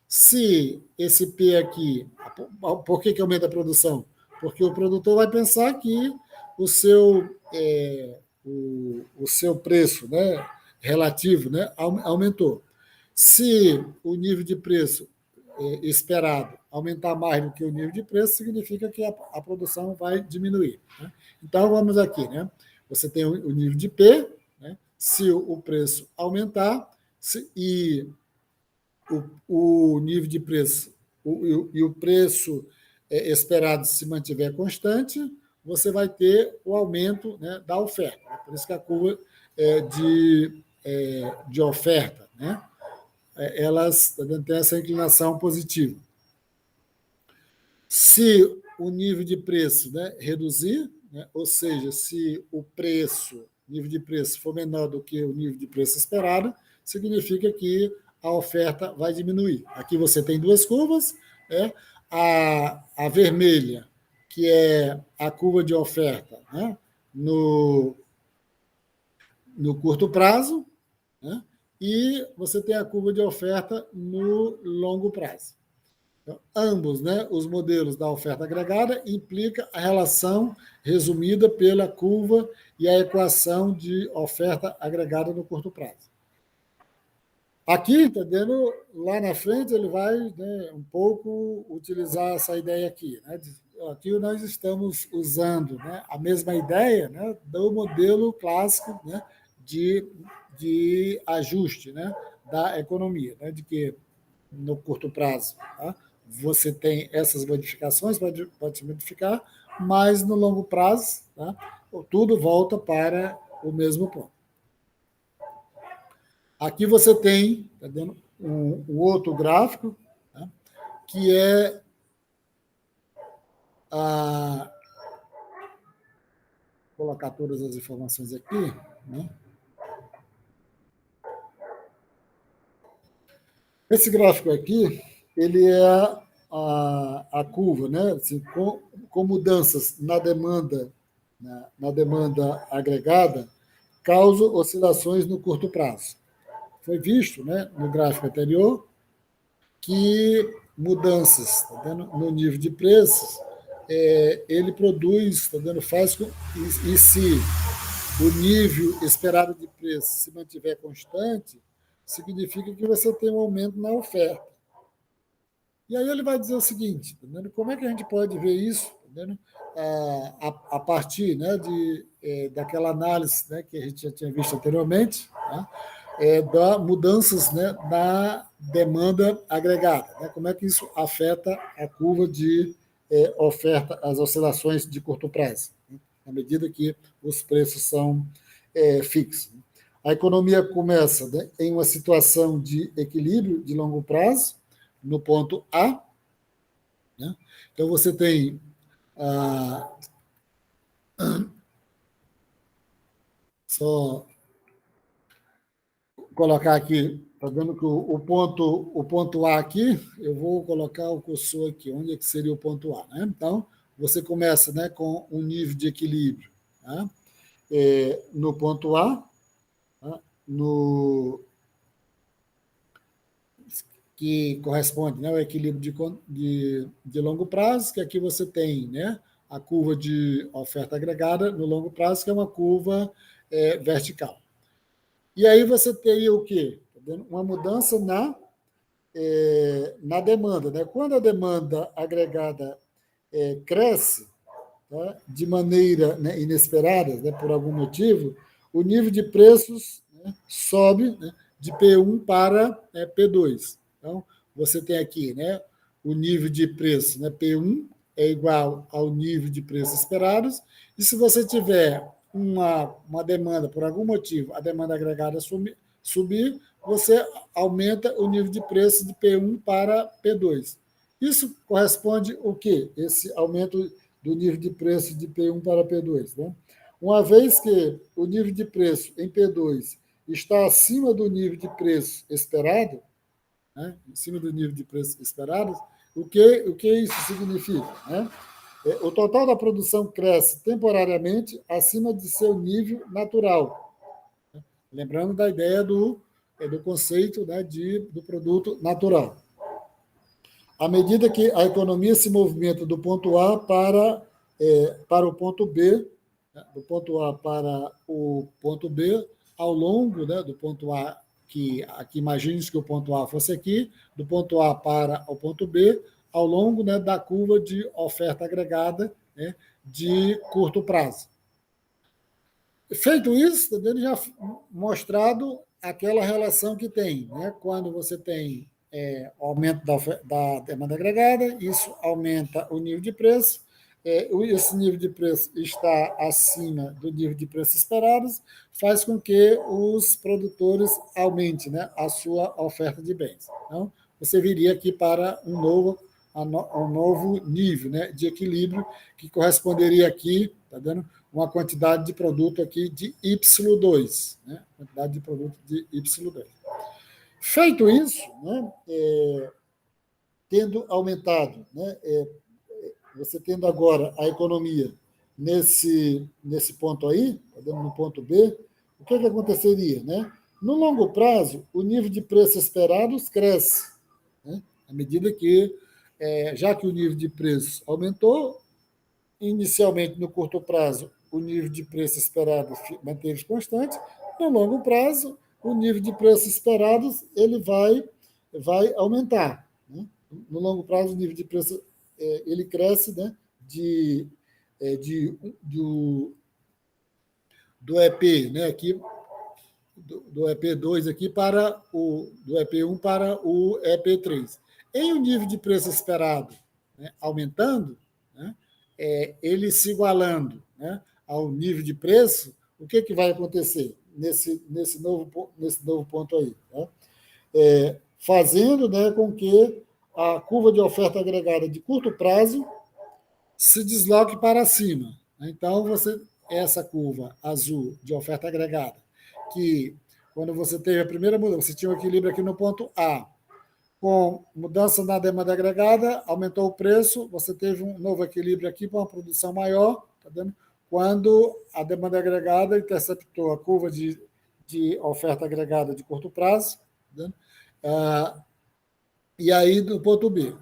Se esse P aqui, por que aumenta a produção? Porque o produtor vai pensar que o seu preço, né, relativo, né, aumentou. Se o nível de preço esperado aumentar mais do que o nível de preço, significa que a produção vai diminuir. Né? Então, vamos aqui. Né? Você tem o nível de P, né? Se o preço aumentar e o nível de preço e o preço esperado se mantiver constante, você vai ter o aumento, né, da oferta. Por isso que a curva de oferta, né, elas têm essa inclinação positiva. Se o nível de preço, né, reduzir, né, ou seja, se o nível de preço for menor do que o nível de preço esperado, significa que a oferta vai diminuir. Aqui você tem duas curvas, né? A vermelha, que é a curva de oferta, né, no curto prazo, né, e você tem a curva de oferta no longo prazo. Então, ambos, né, os modelos da oferta agregada implica a relação resumida pela curva e a equação de oferta agregada no curto prazo. Aqui, entendendo, lá na frente ele vai, né, um pouco utilizar essa ideia aqui. Né? Aqui nós estamos usando, né, a mesma ideia, né, do modelo clássico, né, de ajuste, né, da economia, né, de que no curto prazo, tá? Você tem essas modificações, pode se modificar, mas no longo prazo, tá? Tudo volta para o mesmo ponto. Aqui você tem, tá vendo, um outro gráfico, tá? Que é vou colocar todas as informações aqui, né? Esse gráfico aqui, ele é a curva, né? Assim, com mudanças na demanda agregada, causam oscilações no curto prazo. Foi visto, né, no gráfico anterior que mudanças, tá vendo, no nível de preços, ele produz, tá vendo, e se o nível esperado de preço se mantiver constante, significa que você tem um aumento na oferta. E aí ele vai dizer o seguinte, tá vendo, como é que a gente pode ver isso, tá entendeu? A partir, né, daquela análise, né, que a gente já tinha visto anteriormente, né, da mudanças, né, na demanda agregada, né, como é que isso afeta a curva de oferta, as oscilações de curto prazo, né, à medida que os preços são fixos. A economia começa, né, em uma situação de equilíbrio de longo prazo, no ponto A, né? Então, você tem só colocar aqui, está dando que o ponto A aqui, eu vou colocar o cursor aqui, onde é que seria o ponto A, né? Então, você começa, né, com um nível de equilíbrio, né, no ponto A, né, que corresponde, né, ao equilíbrio de longo prazo, que aqui você tem, né, a curva de oferta agregada no longo prazo, que é uma curva vertical. E aí você teria o quê? Uma mudança na demanda, né? Quando a demanda agregada cresce, tá, de maneira, né, inesperada, né, por algum motivo, o nível de preços, né, sobe, né, de P1 para P2. Então, você tem aqui, né, o nível de preço, né, P1 é igual ao nível de preços esperados, e se você tiver uma demanda, por algum motivo, a demanda agregada subir, você aumenta o nível de preço de P1 para P2. Isso corresponde ao quê? Esse aumento do nível de preço de P1 para P2. Né? Uma vez que o nível de preço em P2 está acima do nível de preço esperado, né? Acima do nível de preço esperado, o que isso significa? Né? O total da produção cresce temporariamente acima de seu nível natural. Lembrando da ideia do conceito, né, do produto natural. À medida que a economia se movimenta do ponto A para o ponto B, né, do ponto A para o ponto B, ao longo, né, do ponto A, que aqui imagine que o ponto A fosse aqui, do ponto A para o ponto B, ao longo, né, da curva de oferta agregada, né, de curto prazo. Feito isso, ele já mostrado aquela relação que tem, né? Quando você tem aumento da demanda agregada, isso aumenta o nível de preço, esse nível de preço está acima do nível de preço esperados, faz com que os produtores aumentem, né, a sua oferta de bens. Então, você viria aqui para um novo nível, né, de equilíbrio, que corresponderia aqui, está dando uma quantidade de produto aqui de Y2, né, quantidade de produto de Y2. Feito isso, né, tendo aumentado, né, você tendo agora a economia nesse ponto aí, no ponto B, o que aconteceria? Né? No longo prazo, o nível de preços esperados cresce, né? À medida que, já que o nível de preços aumentou, inicialmente no curto prazo, o nível de preço esperado manteve constante, no longo prazo, o nível de preços esperados ele vai aumentar. Né? No longo prazo, o nível de preço ele cresce, né, do EP, né, aqui, do EP2 aqui para do EP1 para o EP3. Em um nível de preço esperado, né, aumentando, né, ele se igualando, né, ao nível de preço, o que vai acontecer nesse novo ponto aí? Né? Fazendo, né, com que a curva de oferta agregada de curto prazo se desloque para cima. Então, essa curva azul de oferta agregada, que quando você teve a primeira mudança, você tinha um equilíbrio aqui no ponto A, com mudança na demanda agregada, aumentou o preço, você teve um novo equilíbrio aqui para uma produção maior, tá vendo? Quando a demanda agregada interceptou a curva de oferta agregada de curto prazo, tá, e aí do ponto B.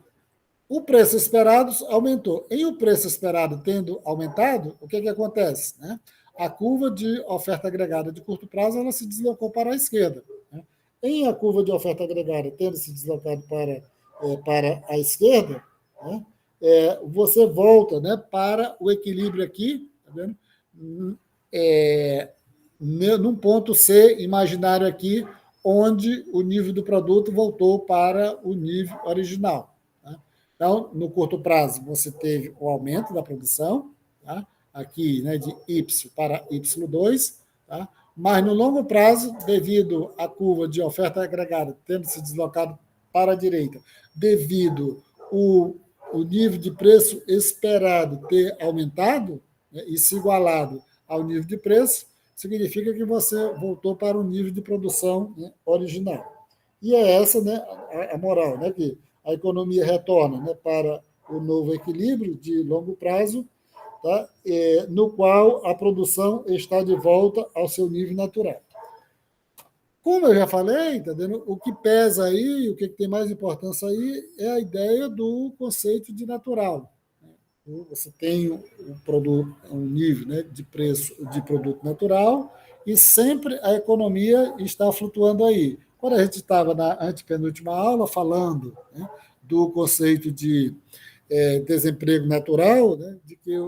O preço esperado aumentou. Em o preço esperado tendo aumentado, o que acontece? Né? A curva de oferta agregada de curto prazo ela se deslocou para a esquerda. Né? Em a curva de oferta agregada tendo se deslocado para a esquerda, né, você volta, né, para o equilíbrio aqui, tá vendo? Num ponto C imaginário aqui, onde o nível do produto voltou para o nível original. Tá? Então, no curto prazo, você teve o aumento da produção, tá? Aqui, né, de Y para Y2, tá? Mas no longo prazo, devido à curva de oferta agregada tendo se deslocado para a direita, devido o nível de preço esperado ter aumentado, né, e se igualado ao nível de preço, significa que você voltou para o nível de produção, né, original. E é essa, né, a moral, né, que a economia retorna, né, para o novo equilíbrio de longo prazo, tá, no qual a produção está de volta ao seu nível natural. Como eu já falei, tá vendo? O que pesa aí, o que tem mais importância aí, é a ideia do conceito de natural. Você tem produto, um nível, né, de preço de produto natural e sempre a economia está flutuando aí. Quando a gente estava na antepenúltima aula falando, né, do conceito de desemprego natural, né, de que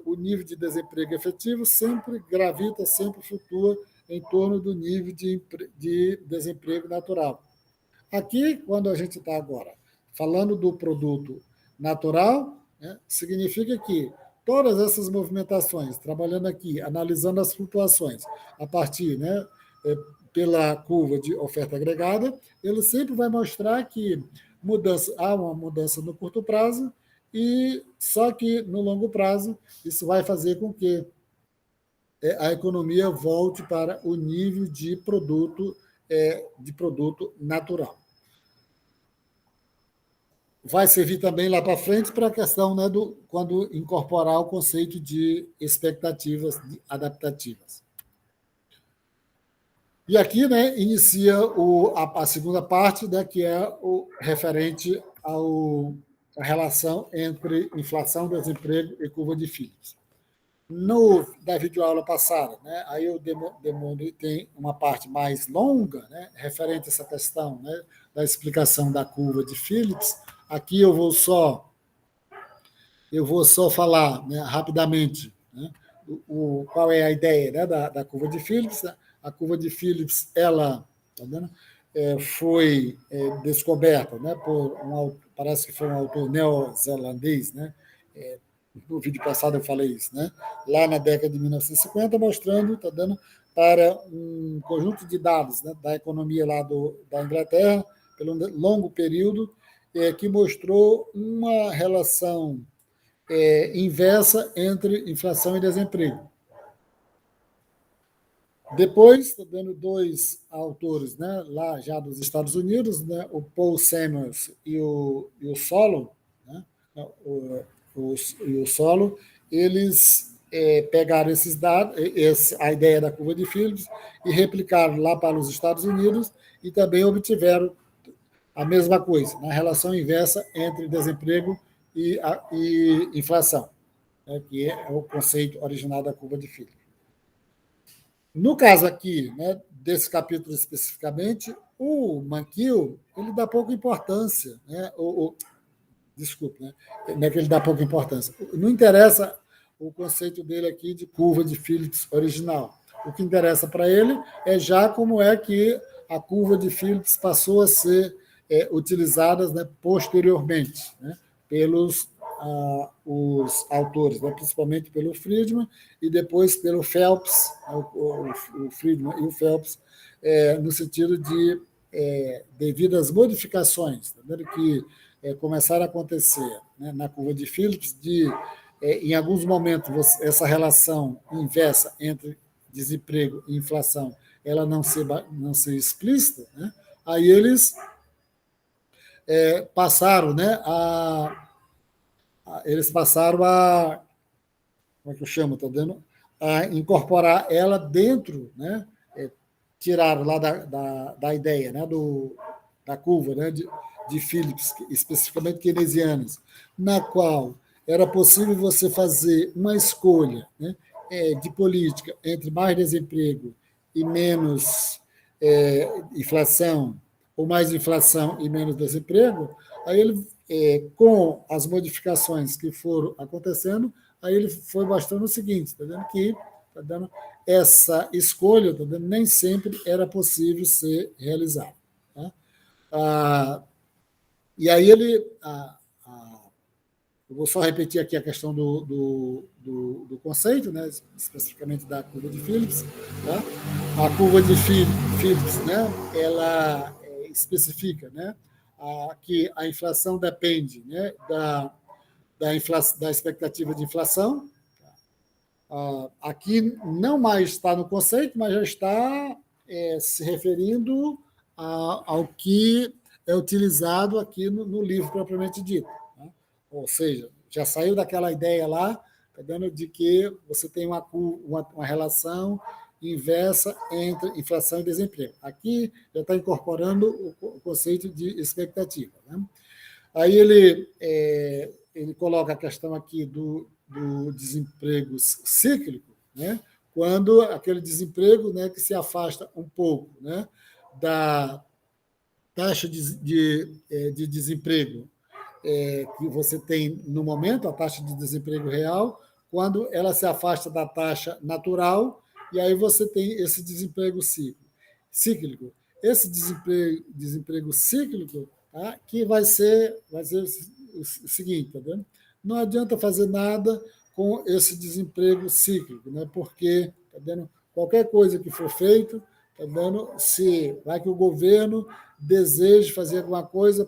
o nível de desemprego efetivo sempre gravita, sempre flutua em torno do nível de desemprego natural. Aqui, quando a gente está agora falando do produto natural, né, significa que todas essas movimentações, trabalhando aqui, analisando as flutuações a partir, né, pela curva de oferta agregada, ele sempre vai mostrar que há uma mudança no curto prazo, e só que no longo prazo isso vai fazer com que a economia volte para o nível de produto natural. Vai servir também lá para frente para a questão, né, quando incorporar o conceito de expectativas adaptativas. E aqui, né, inicia a segunda parte, né, que é o referente à relação entre inflação, desemprego e curva de Phillips. Da videoaula passada, né, aí eu tem uma parte mais longa, né, referente a essa questão, né, da explicação da curva de Phillips. Aqui eu vou só falar, né, rapidamente, né, qual é a ideia, né, da curva de Phillips. Né? A curva de Phillips, ela, tá vendo? Foi descoberta, né, parece que foi um autor neozelandês, né? No vídeo passado eu falei isso, né? Lá na década de 1950, mostrando, tá dando para um conjunto de dados, né, da economia lá da Inglaterra, pelo longo período, que mostrou uma relação inversa entre inflação e desemprego. Depois, estou vendo dois autores, né, lá já dos Estados Unidos, né, o Paul Samuels e o Solow, né, o Solow, eles pegaram esses dados, a ideia da curva de Phillips, e replicaram lá para os Estados Unidos, e também obtiveram a mesma coisa, na relação inversa entre desemprego e inflação, né, que é o conceito original da curva de Phillips. No caso aqui, né, desse capítulo especificamente, o Mankiw, ele dá pouca importância, né, desculpe, né, não é que ele dá pouca importância. Não interessa o conceito dele aqui de curva de Phillips original. O que interessa para ele é já como é que a curva de Phillips passou a ser utilizada, né, posteriormente, né, pelos os autores, né, principalmente pelo Friedman e depois pelo Phelps, o Friedman e o Phelps, no sentido de devido às modificações, tá vendo, que começaram a acontecer, né, na curva de Phillips, em alguns momentos essa relação inversa entre desemprego e inflação ela não ser explícita, né, aí eles passaram, né, como é que eu chamo, tá dando? A incorporar ela dentro, né? Tiraram lá da ideia, né? Da curva, né? De Phillips, especificamente keynesianas, na qual era possível você fazer uma escolha, né, de política entre mais desemprego e menos inflação, ou mais inflação e menos desemprego. Aí com as modificações que foram acontecendo, aí ele foi mostrando o seguinte, está vendo que essa escolha nem sempre era possível ser realizada. Tá? E aí eu vou só repetir aqui a questão do conceito, né, especificamente da curva de Phillips. Tá? A curva de Phillips, né, ela especifica, né, que a inflação depende, né, da expectativa de inflação. Aqui não mais está no conceito, mas já está se referindo ao que é utilizado aqui no livro propriamente dito. Né? Ou seja, já saiu daquela ideia lá, de que você tem uma relação inversa entre inflação e desemprego. Aqui já está incorporando o conceito de expectativa. Né? Aí ele coloca a questão aqui do desemprego cíclico, né? Quando aquele desemprego, né, que se afasta um pouco, né, da taxa de desemprego que você tem no momento, a taxa de desemprego real, quando ela se afasta da taxa natural, e aí você tem esse desemprego cíclico. Esse desemprego cíclico, tá, que vai ser o seguinte, tá vendo? Não adianta fazer nada com esse desemprego cíclico, né? Porque tá vendo? Qualquer coisa que for feito, tá vendo? Se vai que o governo deseja fazer alguma coisa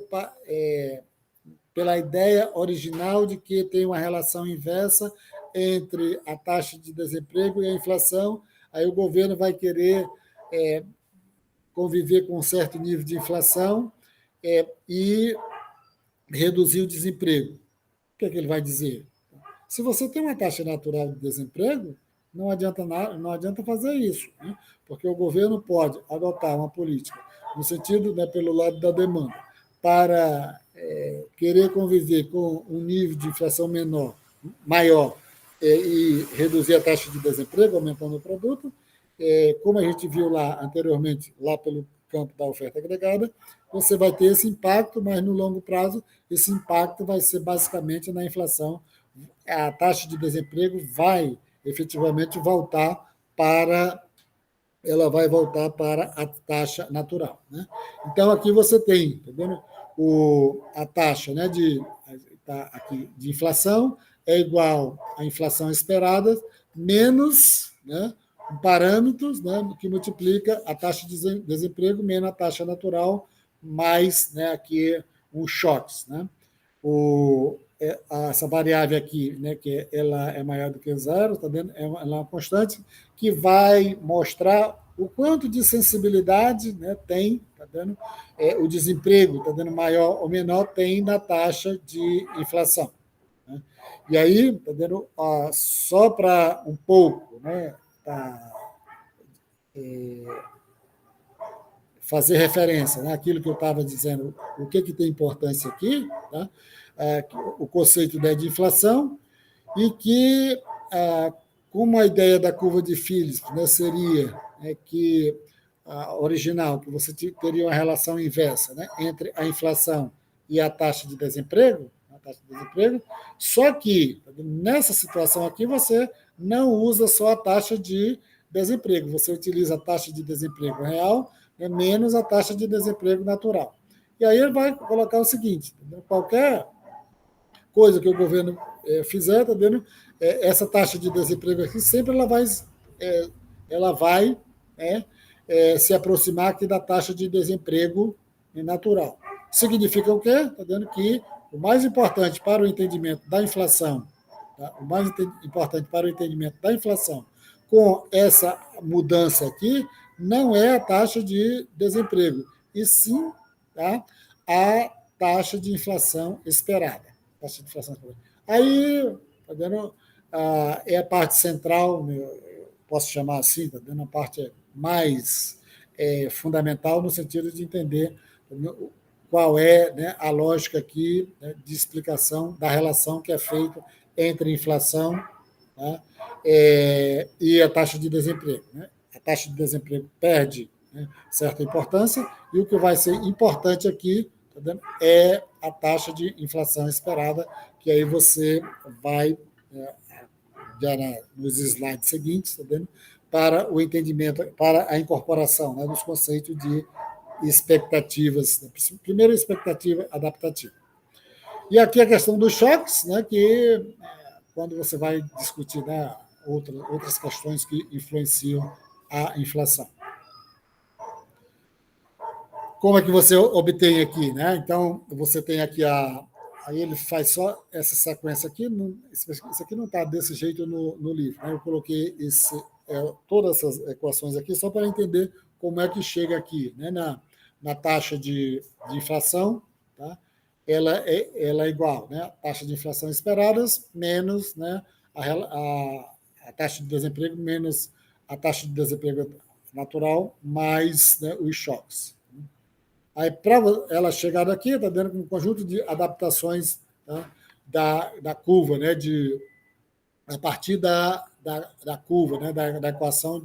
pela ideia original de que tem uma relação inversa entre a taxa de desemprego e a inflação, aí o governo vai querer conviver com um certo nível de inflação e reduzir o desemprego. O que é que ele vai dizer? Se você tem uma taxa natural de desemprego, não adianta fazer isso, né? Porque o governo pode adotar uma política no sentido, né, pelo lado da demanda, para querer conviver com um nível de inflação maior e reduzir a taxa de desemprego, aumentando o produto, como a gente viu lá anteriormente, lá pelo campo da oferta agregada, você vai ter esse impacto, mas no longo prazo esse impacto vai ser basicamente na inflação. A taxa de desemprego vai efetivamente voltar para a taxa natural. Né? Então, aqui você tem, tá vendo? A taxa, né, de inflação é igual à inflação esperada, menos, né, parâmetros, né, que multiplica a taxa de desemprego menos a taxa natural, mais, né, aqui os choques. Né? Essa variável aqui, né, que ela é maior do que zero, tá vendo? Ela é uma constante que vai mostrar o quanto de sensibilidade, né, tem, tá vendo? O desemprego, tá vendo, maior ou menor, tem na taxa de inflação. Né? E aí, tá vendo, só para um pouco, né, fazer referência, né, àquilo que eu estava dizendo, o que tem importância aqui, tá? O conceito de inflação, e que, como a ideia da curva de Phillips, né, seria que a original, que você teria uma relação inversa, né, entre a inflação e a taxa de desemprego, só que nessa situação aqui você não usa só a taxa de desemprego, você utiliza a taxa de desemprego real, né, menos a taxa de desemprego natural. E aí ele vai colocar o seguinte: qualquer coisa que o governo fizer, tá vendo? Essa taxa de desemprego aqui sempre ela vai se aproximar aqui da taxa de desemprego natural. Significa o quê? Tá vendo que o mais importante para o entendimento da inflação, tá? O mais importante para o entendimento da inflação com essa mudança aqui não é a taxa de desemprego, e sim, tá, a taxa de inflação esperada. Aí, tá vendo, é a parte central, posso chamar assim, tá vendo, a parte mais fundamental no sentido de entender qual é, né, a lógica aqui, né, de explicação da relação que é feita entre inflação, tá, e a taxa de desemprego. Né? A taxa de desemprego perde, né, certa importância, e o que vai ser importante aqui, tá vendo? É a taxa de inflação esperada, que aí você vai, já nos slides seguintes, tá vendo? Para o entendimento, para a incorporação, né, dos conceitos de expectativas. Primeiro, expectativa adaptativa. E aqui a questão dos choques, né, que quando você vai discutir, né, outras questões que influenciam a inflação. Como é que você obtém aqui, né? Então, você tem aqui aí ele faz só essa sequência aqui, isso aqui não está desse jeito no livro, né? Eu coloquei todas essas equações aqui só para entender como é que chega aqui, né? Na taxa de inflação, tá? Ela é igual, né? A taxa de inflação esperadas menos, né, a taxa de desemprego menos a taxa de desemprego natural mais, né, os choques. Aí, para ela chegar daqui, está dando um conjunto de adaptações, tá, da curva, né, a partir da curva, né, da equação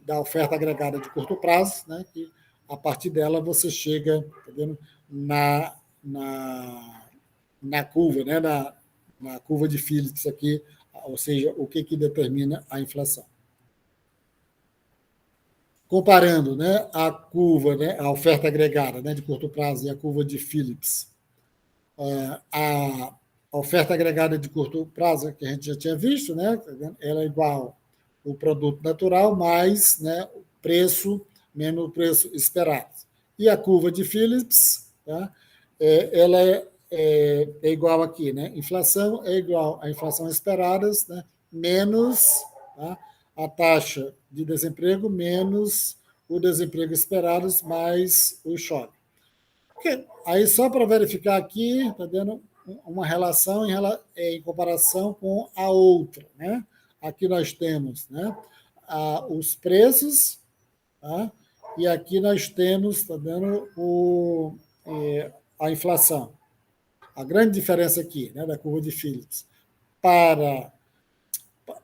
da oferta agregada de curto prazo, né, que a partir dela você chega, tá vendo, na curva, né, na curva de Phillips aqui, ou seja, o que determina a inflação. Comparando, né, a curva, né, a oferta agregada, né, de curto prazo e a curva de Phillips, a oferta agregada de curto prazo, que a gente já tinha visto, né, ela é igual o produto natural mais, né, o preço menos o preço esperado. E a curva de Phillips, tá, ela é igual aqui, né, inflação é igual à inflação esperada, né, menos, tá, a taxa de desemprego menos o desemprego esperado mais o choque. Aí, só para verificar aqui, está dando uma relação em comparação com a outra, né? Aqui nós temos, né, os preços, tá? E aqui nós temos, está dando a inflação. A grande diferença aqui, né, da curva de Phillips para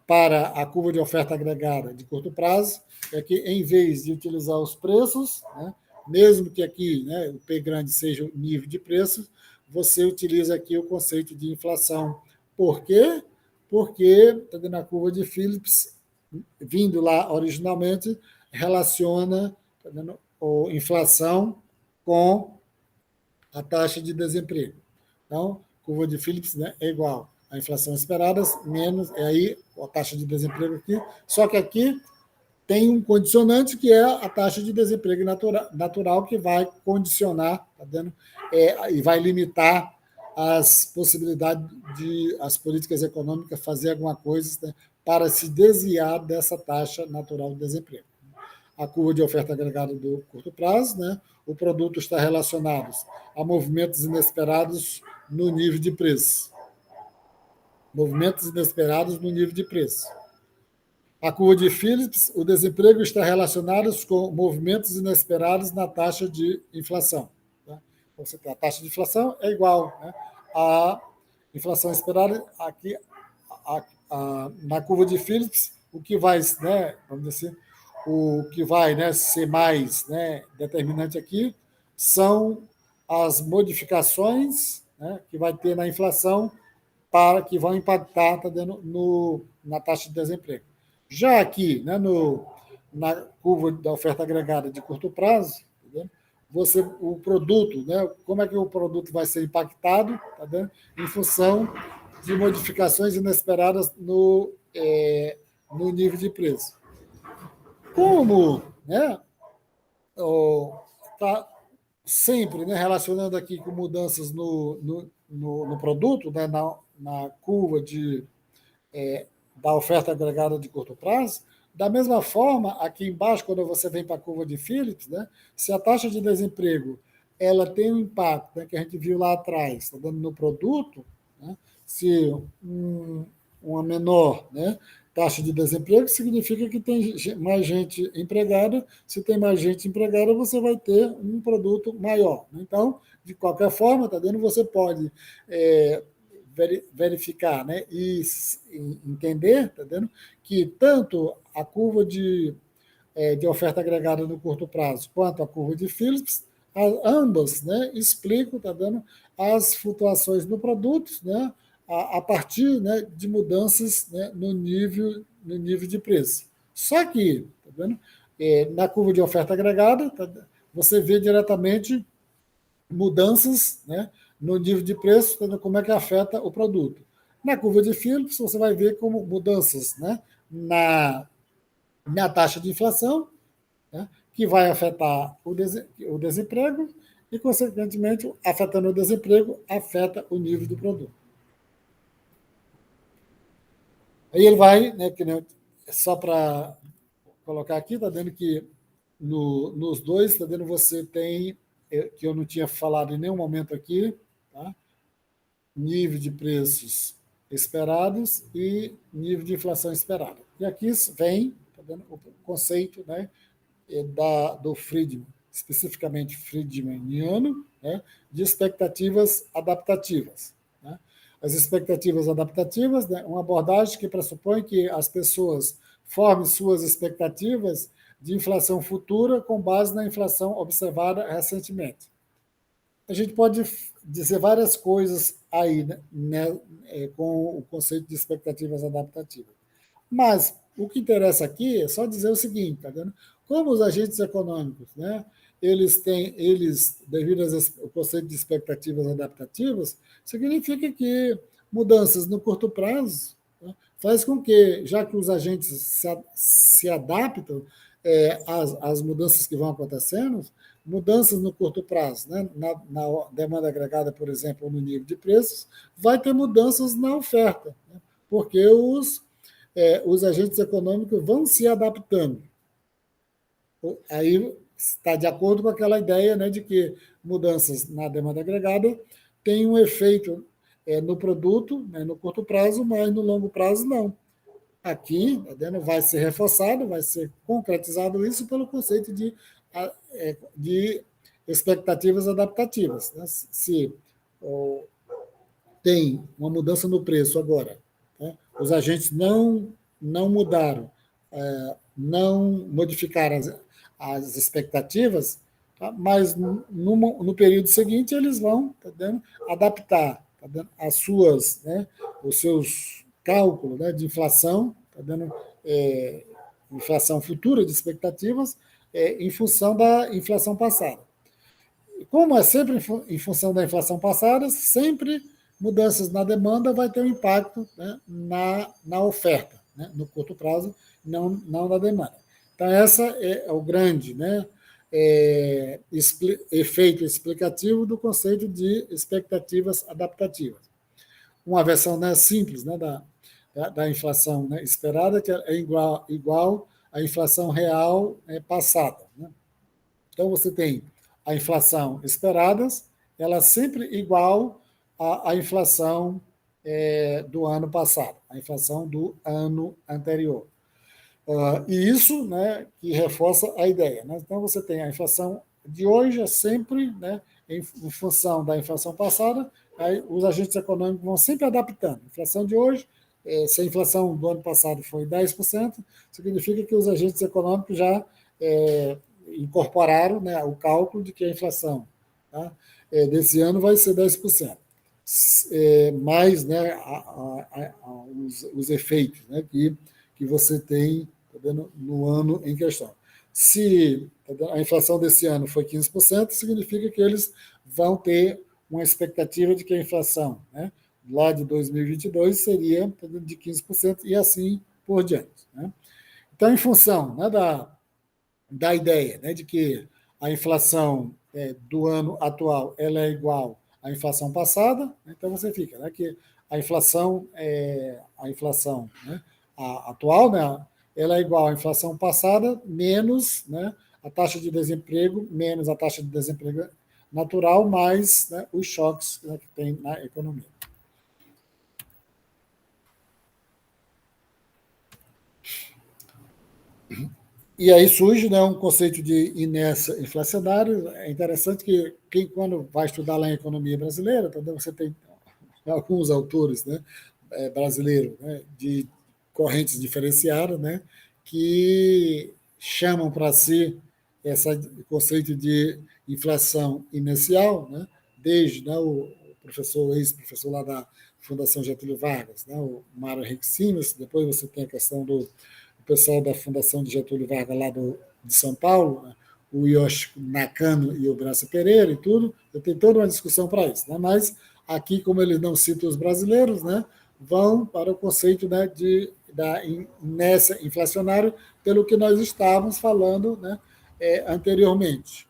a curva de oferta agregada de curto prazo é que, em vez de utilizar os preços, né, mesmo que aqui, né, o P grande seja o nível de preço, você utiliza aqui o conceito de inflação. Por quê? Porque na curva de Phillips, vindo lá originalmente, relaciona a inflação com a taxa de desemprego. Então, curva de Phillips, né, é igual a inflação esperada menos, aí a taxa de desemprego aqui, só que aqui tem um condicionante que é a taxa de desemprego natural que vai condicionar, tá vendo? E vai limitar as possibilidades de as políticas econômicas fazer alguma coisa, né, para se desviar dessa taxa natural de desemprego. A curva de oferta agregada do curto prazo, né, o produto está relacionado a movimentos inesperados no nível de preço. Movimentos inesperados no nível de preço. A curva de Phillips, o desemprego está relacionado com movimentos inesperados na taxa de inflação. Tá? Você tem a taxa de inflação é igual, né, à inflação esperada. Aqui, na curva de Phillips, o que vai, né, vamos dizer assim, o que vai, né, ser mais, né, determinante aqui são as modificações, né, que vai ter na inflação que vão impactar, tá dando na taxa de desemprego. Já aqui, né, na curva da oferta agregada de curto prazo, tá, o produto, né, como é que o produto vai ser impactado, tá, em função de modificações inesperadas no nível de preço. Como, né, está sempre, né, relacionando aqui com mudanças no produto, né, na curva da oferta agregada de curto prazo, da mesma forma, aqui embaixo, quando você vem para a curva de Phillips, né, se a taxa de desemprego ela tem um impacto, né, que a gente viu lá atrás, está dando no produto, né, se uma menor, né, taxa de desemprego significa que tem mais gente empregada. Se tem mais gente empregada, você vai ter um produto maior. Então, de qualquer forma, tá vendo? Você pode verificar, né, e entender, tá vendo, que tanto a curva de oferta agregada no curto prazo quanto a curva de Phillips, ambas, né, explicam, tá dando, as flutuações no produto, né, a partir, né, de mudanças, né, no nível de preço. Só que, tá vendo? Na curva de oferta agregada, você vê diretamente mudanças, né, no nível de preço, tá, como é que afeta o produto. Na curva de Phillips, você vai ver como mudanças, né, na taxa de inflação, né, que vai afetar o desemprego e, consequentemente, afetando o desemprego, afeta o nível do produto. Aí ele vai, né, que nem, só para colocar aqui, está dando que nos dois, está dando você tem, que eu não tinha falado em nenhum momento aqui, tá? Nível de preços esperados e nível de inflação esperada. E aqui vem, tá vendo, o conceito, né, do Friedman, especificamente friedmaniano, né, de expectativas adaptativas. Né? As expectativas adaptativas, né, uma abordagem que pressupõe que as pessoas formem suas expectativas de inflação futura com base na inflação observada recentemente. A gente pode dizer várias coisas aí, né, com o conceito de expectativas adaptativas. Mas o que interessa aqui é só dizer o seguinte, tá vendo? Como os agentes econômicos, né, devido ao conceito de expectativas adaptativas, significa que mudanças no curto prazo, né, faz com que, já que os agentes se adaptam às mudanças que vão acontecendo, mudanças no curto prazo, né, na demanda agregada, por exemplo, no nível de preços, vai ter mudanças na oferta, né, porque os agentes econômicos vão se adaptando. Aí está de acordo com aquela ideia, né, de que mudanças na demanda agregada têm um efeito no produto, né, no curto prazo, mas no longo prazo não. Aqui, vai ser reforçado, vai ser concretizado isso pelo conceito de expectativas adaptativas. Né? Se tem uma mudança no preço agora, né? Os agentes não mudaram, não modificaram as expectativas, tá? Mas no período seguinte eles vão, tá dando, adaptar, tá dando, né, os seus cálculos, né, de inflação, tá dando, inflação futura de expectativas, em função da inflação passada. Como é sempre em função da inflação passada, sempre mudanças na demanda vai ter um impacto, né, na oferta, né, no curto prazo, não na demanda. Então, essa é o grande, né, efeito explicativo do conceito de expectativas adaptativas. Uma versão, né, simples, né, da inflação, né, esperada, que é igual à inflação real, passada. Né? Então, você tem a inflação esperada, ela é sempre igual à inflação do ano passado, a inflação do ano anterior. E isso, né, que reforça a ideia. Né? Então, você tem a inflação de hoje, é sempre, né, em função da inflação passada, aí os agentes econômicos vão sempre adaptando. A inflação de hoje, se a inflação do ano passado foi 10%, significa que os agentes econômicos já incorporaram, né, o cálculo de que a inflação, tá, desse ano vai ser 10%. Mais, né, os efeitos, né, que você tem, tá vendo, no ano em questão. Se a inflação desse ano foi 15%, significa que eles vão ter uma expectativa de que a inflação, né, lá de 2022 seria de 15% e assim por diante. Né? Então, em função, né, da ideia, né, de que a inflação do ano atual ela é igual à inflação passada, então você fica, né, que a inflação, né, atual, né, ela é igual à inflação passada menos, né, a taxa de desemprego, menos a taxa de desemprego natural, mais, né, os choques, né, que tem na economia. E aí surge, né, um conceito de inércia inflacionária. É interessante que quando vai estudar lá em economia brasileira, você tem alguns autores, né, brasileiros, né, de correntes diferenciadas, né, que chamam para si esse conceito de inflação inicial, né, desde, né, o professor, ex-professor lá da Fundação Getúlio Vargas, né, o Mário Henrique Simas, depois você tem a questão do pessoal da Fundação de Getúlio Vargas lá de São Paulo, né, o Yoshi Nakano e o Braço Pereira e tudo, eu tenho toda uma discussão para isso, né, mas aqui, como eles não citam os brasileiros, né, vão para o conceito, né, da inércia inflacionária, pelo que nós estávamos falando, né, anteriormente.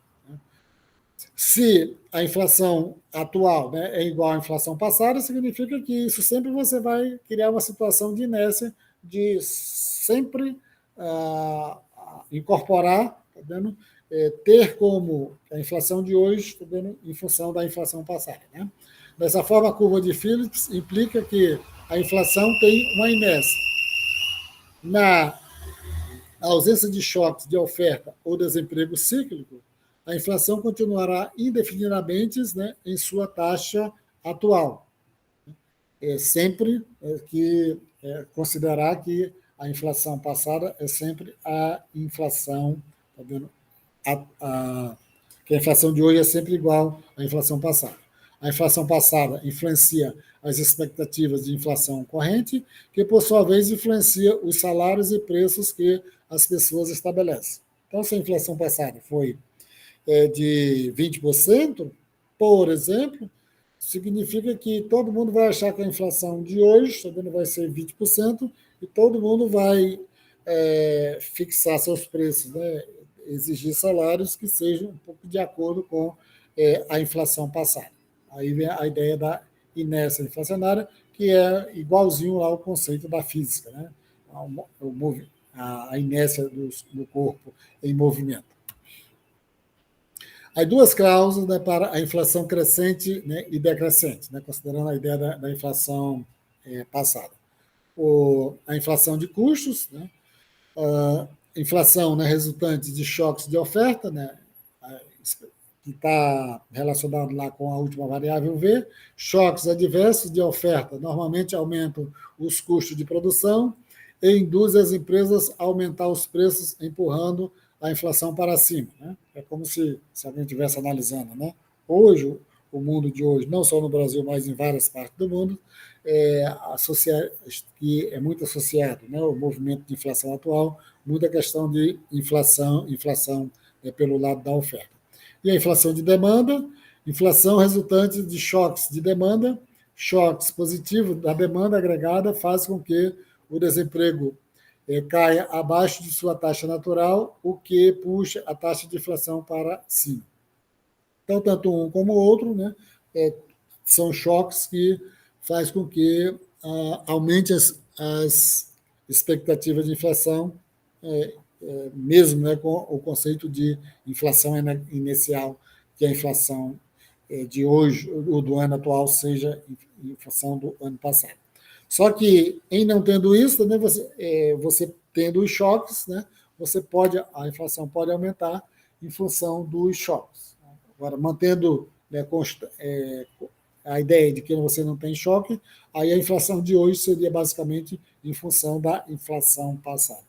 Se a inflação atual, né, é igual à inflação passada, significa que isso sempre você vai criar uma situação de inércia, de sempre incorporar, tá vendo? Ter como a inflação de hoje, tá vendo? Em função da inflação passada. Né? Dessa forma, a curva de Phillips implica que a inflação tem uma inércia. Na ausência de choques de oferta ou desemprego cíclico, a inflação continuará indefinidamente, né, em sua taxa atual. Sempre que considerar que a inflação passada é sempre a inflação, tá vendo? Que a inflação de hoje é sempre igual à inflação passada. A inflação passada influencia as expectativas de inflação corrente, que, por sua vez, influencia os salários e preços que as pessoas estabelecem. Então, se a inflação passada foi de 20%, por exemplo, significa que todo mundo vai achar que a inflação de hoje também vai ser 20% e todo mundo vai fixar seus preços, né? Exigir salários que sejam um pouco de acordo com a inflação passada. Aí vem a ideia da inércia inflacionária, que é igualzinho ao conceito da física, né? A inércia do corpo em movimento. As duas cláusulas, né, para a inflação crescente, né, e decrescente, né, considerando a ideia da inflação passada. A inflação de custos, né, a inflação, né, resultante de choques de oferta, né, que está relacionado lá com a última variável V, choques adversos de oferta normalmente aumentam os custos de produção e induzem as empresas a aumentar os preços, empurrando a inflação para cima. Né? É como se alguém estivesse analisando. Né? Hoje, o mundo de hoje, não só no Brasil, mas em várias partes do mundo, que é muito associado, né, o movimento de inflação atual, muita questão de inflação pelo lado da oferta. E a inflação de demanda, inflação resultante de choques de demanda, choques positivos da demanda agregada faz com que o desemprego caia abaixo de sua taxa natural, o que puxa a taxa de inflação para cima. Então, tanto um como o outro, né, são choques que faz com que aumente as expectativas de inflação, mesmo, né, com o conceito de inflação inicial, que a inflação de hoje, ou do ano atual, seja em função do ano passado. Só que, em não tendo isso, né, você tendo os choques, né, a inflação pode aumentar em função dos choques. Agora, mantendo, né, a ideia de que você não tem choque, aí a inflação de hoje seria basicamente em função da inflação passada.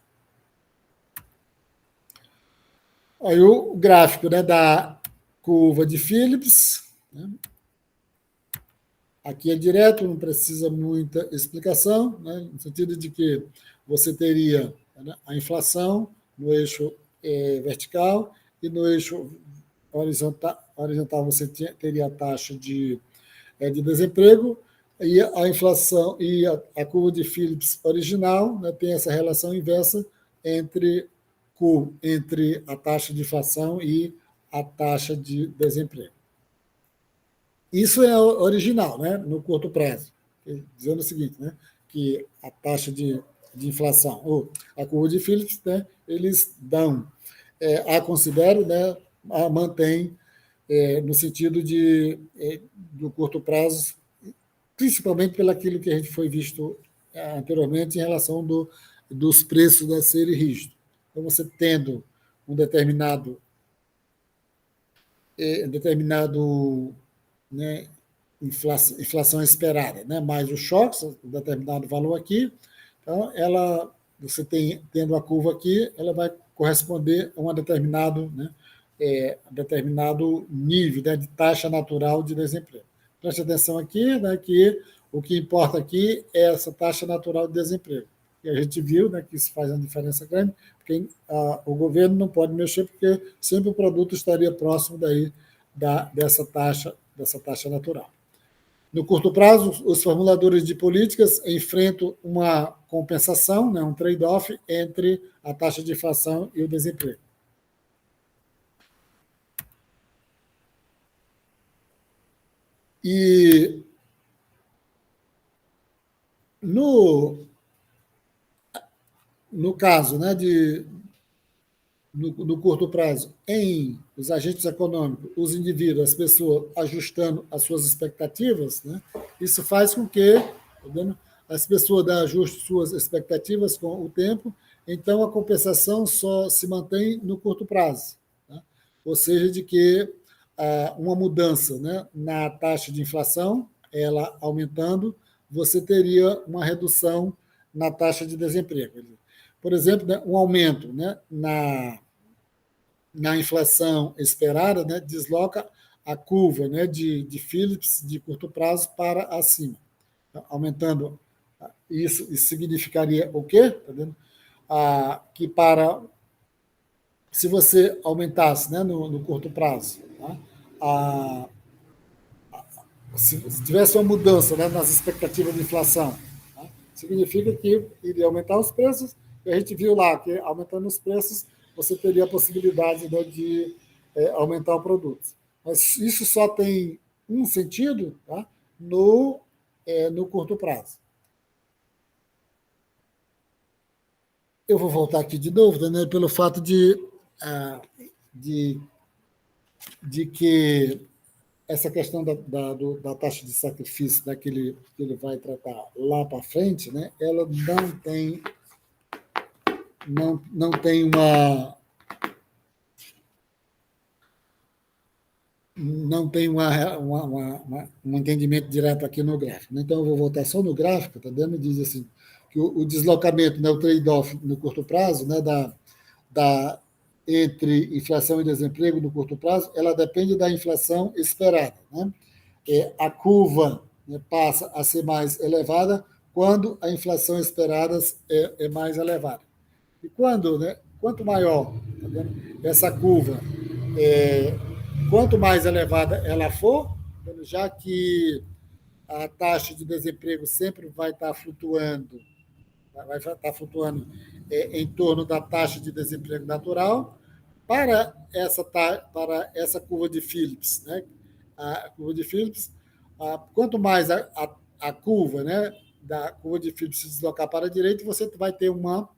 Aí o gráfico, né, da curva de Phillips, né? Aqui é direto, não precisa muita explicação, né, no sentido de que você teria, né, a inflação no eixo vertical e no eixo horizontal você teria a taxa de desemprego, e a inflação e a curva de Phillips original, né, tem essa relação inversa entre a taxa de inflação e a taxa de desemprego. Isso é original, né, no curto prazo, dizendo o seguinte, né, que a taxa de inflação, ou a curva de Phillips, né, eles dão, considero, né, mantém no sentido do curto prazo, principalmente pelo aquilo que a gente foi visto anteriormente em relação dos preços da serem rígidos. Então, você tendo um determinado né, inflação esperada, né, mais os choques, um determinado valor aqui, então você tendo a curva aqui, ela vai corresponder a determinado nível, né, de taxa natural de desemprego. Preste atenção aqui, né, que o que importa aqui é essa taxa natural de desemprego. E a gente viu, né, que isso faz uma diferença grande, porque o governo não pode mexer, porque sempre o produto estaria próximo daí dessa taxa natural. No curto prazo, os formuladores de políticas enfrentam uma compensação, né, um trade-off entre a taxa de inflação e o desemprego. E no caso, né, no curto prazo, em os agentes econômicos, os indivíduos, as pessoas ajustando as suas expectativas, né, isso faz com que, tá vendo, as pessoas ajustem suas expectativas com o tempo, então a compensação só se mantém no curto prazo. Né? Ou seja, de que uma mudança, né, na taxa de inflação, ela aumentando, você teria uma redução na taxa de desemprego. Por exemplo, né, um aumento, né, na inflação esperada, né, desloca a curva, né, de Phillips de curto prazo para acima. Então, aumentando, isso significaria o quê? Tá vendo? Que se você aumentasse, né, no curto prazo, tá, se tivesse uma mudança, né, nas expectativas de inflação, tá, significa que iria aumentar os preços, e a gente viu lá que aumentando os preços você teria a possibilidade, né, de aumentar o produto. Mas isso só tem um sentido, tá, no curto prazo. Eu vou voltar aqui de novo, né, pelo fato de que essa questão da taxa de sacrifício, né, que ele vai tratar lá para frente, né, ela não tem um entendimento direto aqui no gráfico. Então, eu vou voltar só no gráfico, tá vendo? Diz assim, que o deslocamento, né, o trade-off no curto prazo, né, entre inflação e desemprego no curto prazo, ela depende da inflação esperada. Né? A curva, né, passa a ser mais elevada quando a inflação esperada é mais elevada. E quanto maior, tá vendo, essa curva, quanto mais elevada ela for, já que a taxa de desemprego sempre vai estar flutuando, em torno da taxa de desemprego natural, para essa curva de Phillips, né? A curva de Phillips, quanto mais a curva, né, da curva de Phillips se deslocar para a direita, você vai ter uma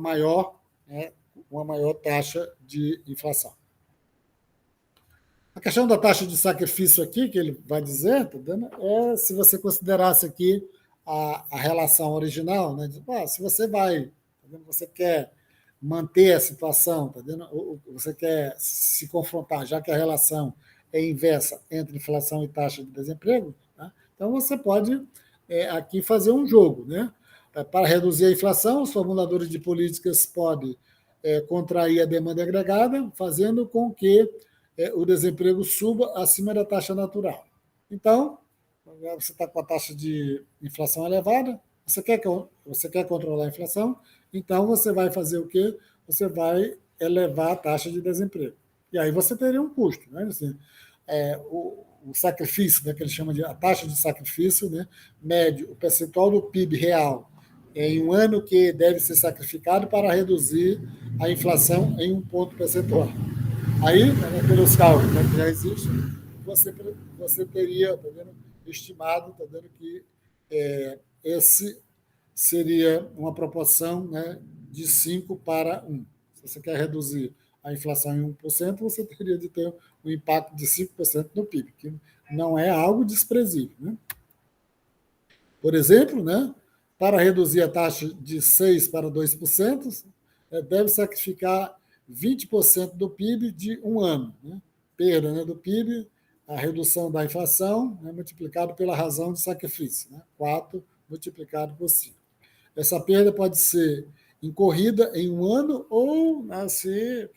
maior, né, uma maior taxa de inflação. A questão da taxa de sacrifício aqui, que ele vai dizer, tá vendo, é se você considerasse aqui a relação original, né, se você vai, tá vendo, você quer manter a situação, tá vendo, ou você quer se confrontar, já que a relação é inversa entre inflação e taxa de desemprego, tá? Então você pode aqui fazer um jogo, né? Para reduzir a inflação, os formuladores de políticas podem contrair a demanda agregada, fazendo com que o desemprego suba acima da taxa natural. Então, você está com a taxa de inflação elevada, você quer controlar a inflação, então você vai fazer o quê? Você vai elevar a taxa de desemprego. E aí você teria um custo. Né? Assim, o sacrifício, né, que ele chama de a taxa de sacrifício, né, mede o percentual do PIB real em um ano que deve ser sacrificado para reduzir a inflação em um ponto percentual. Aí, né, pelos cálculos, né, que já existem, você teria, tá vendo, estimado, tá vendo, que esse seria uma proporção, né, de 5 para 1. Se você quer reduzir a inflação em 1%, você teria de ter um impacto de 5% no PIB, que não é algo desprezível. Né? Por exemplo, né, para reduzir a taxa de 6% para 2%, deve sacrificar 20% do PIB de um ano. Né? Perda, né, do PIB, a redução da inflação, né, multiplicado pela razão de sacrifício, né? 4 multiplicado por 5. Essa perda pode ser incorrida em um ano, ou, né, se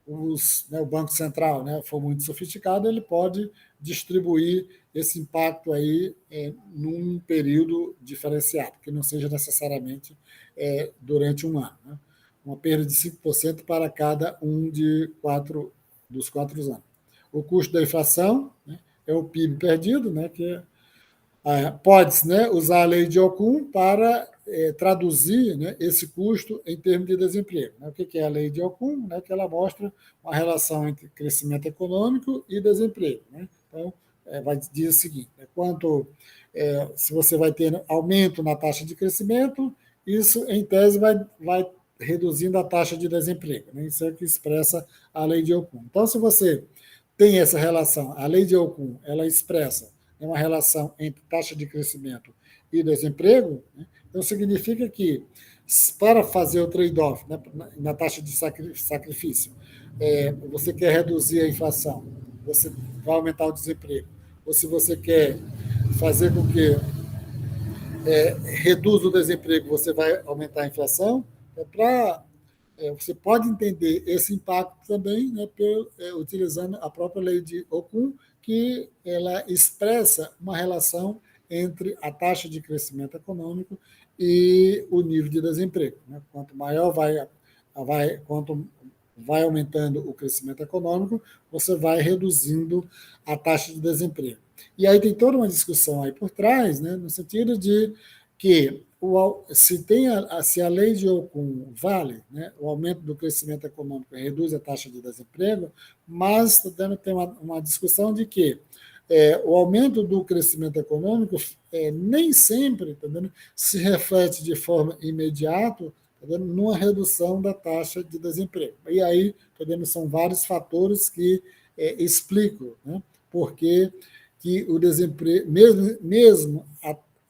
o Banco Central, né, for muito sofisticado, ele pode distribuir esse impacto aí num período diferenciado, que não seja necessariamente durante um ano. Né? Uma perda de 5% para cada um dos 4 anos. O custo da inflação, né, é o PIB perdido, né, que pode-se, né, usar a lei de Ocum para traduzir, né, esse custo em termos de desemprego. Né? O que é a lei de Ocum? Né, que ela mostra uma relação entre crescimento econômico e desemprego. Né? Então, vai dizer o seguinte, né, se você vai ter aumento na taxa de crescimento, isso, em tese, vai reduzindo a taxa de desemprego. Né? Isso é o que expressa a lei de Ocum. Então, se você tem essa relação, a lei de Ocum, ela expressa uma relação entre taxa de crescimento e desemprego, né? Então significa que, para fazer o trade-off, né, na taxa de sacrifício, você quer reduzir a inflação, você vai aumentar o desemprego, ou se você quer fazer com que reduza o desemprego, você vai aumentar a inflação, você pode entender esse impacto também, né, utilizando a própria lei de Ocum, que ela expressa uma relação entre a taxa de crescimento econômico e o nível de desemprego. Né? Quanto maior quanto vai aumentando o crescimento econômico, você vai reduzindo a taxa de desemprego. E aí tem toda uma discussão aí por trás, né, no sentido de que se a lei de Ocum vale, né, o aumento do crescimento econômico reduz a taxa de desemprego, mas tem uma discussão de que o aumento do crescimento econômico nem sempre se reflete de forma imediata numa redução da taxa de desemprego. E aí são vários fatores que explicam, né, porque que o desemprego, mesmo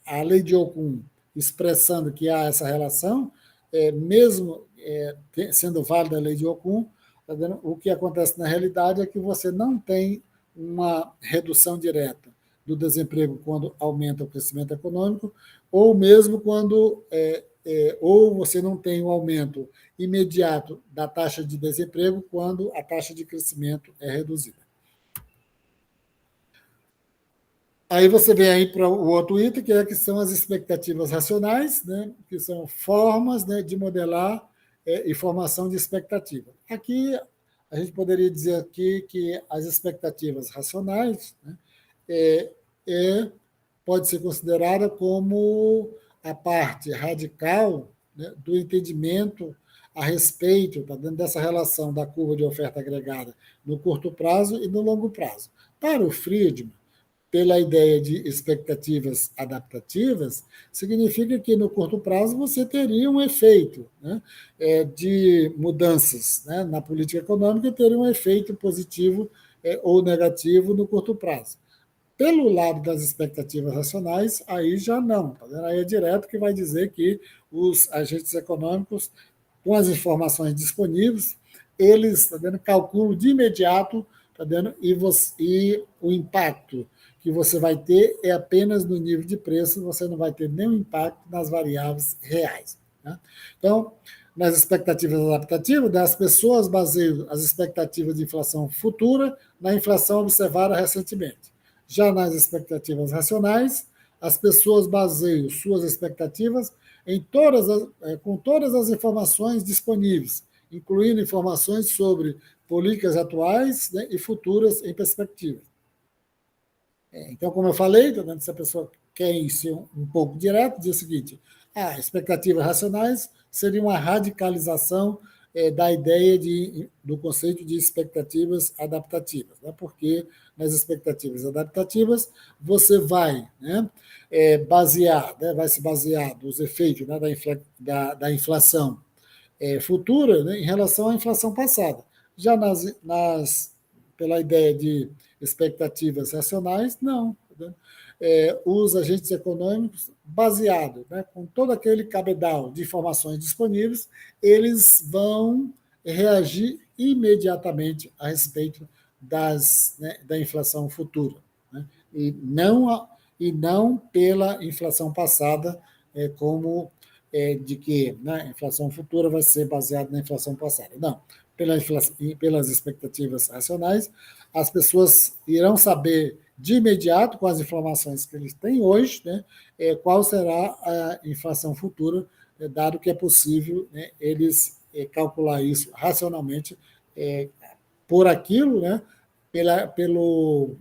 a lei de Ocum expressando que há essa relação, mesmo sendo válida a lei de Ocum, o que acontece na realidade é que você não tem uma redução direta do desemprego quando aumenta o crescimento econômico, ou mesmo quando ou você não tem um aumento imediato da taxa de desemprego quando a taxa de crescimento é reduzida. Aí você vem aí para o outro item, que são as expectativas racionais, né, que são formas, né, de modelar informação de expectativa. Aqui, a gente poderia dizer aqui que as expectativas racionais, né, pode ser considerada como a parte radical, né, do entendimento a respeito, dentro dessa relação da curva de oferta agregada no curto prazo e no longo prazo. Para o Friedman, pela ideia de expectativas adaptativas, significa que no curto prazo você teria um efeito, né, de mudanças, né, na política econômica, teria um efeito positivo ou negativo no curto prazo. Pelo lado das expectativas racionais, aí já não. Tá? Aí é direto que vai dizer que os agentes econômicos, com as informações disponíveis, eles calculam de imediato, e o impacto que você vai ter é apenas no nível de preço, você não vai ter nenhum impacto nas variáveis reais. Né? Então, nas expectativas adaptativas, as pessoas baseiam as expectativas de inflação futura na inflação observada recentemente. Já nas expectativas racionais, as pessoas baseiam suas expectativas com todas as informações disponíveis, incluindo informações sobre políticas atuais, né, e futuras em perspectiva. Então, como eu falei, se a pessoa quer ser um pouco direto, diz o seguinte: expectativas racionais seria uma radicalização da ideia do conceito de expectativas adaptativas, né? Porque nas expectativas adaptativas você vai, né, vai se basear nos efeitos, né, da inflação futura, né, em relação à inflação passada. Já pela ideia de expectativas racionais, não. Né? Os agentes econômicos, baseados, né, com todo aquele cabedal de informações disponíveis, eles vão reagir imediatamente a respeito da inflação futura, né? e não pela inflação passada, como de que, né, a inflação futura vai ser baseada na inflação passada. Não. Pelas expectativas racionais, as pessoas irão saber de imediato, com as informações que eles têm hoje, né, qual será a inflação futura, dado que é possível, né, eles calcular isso racionalmente por aquilo, né, pelo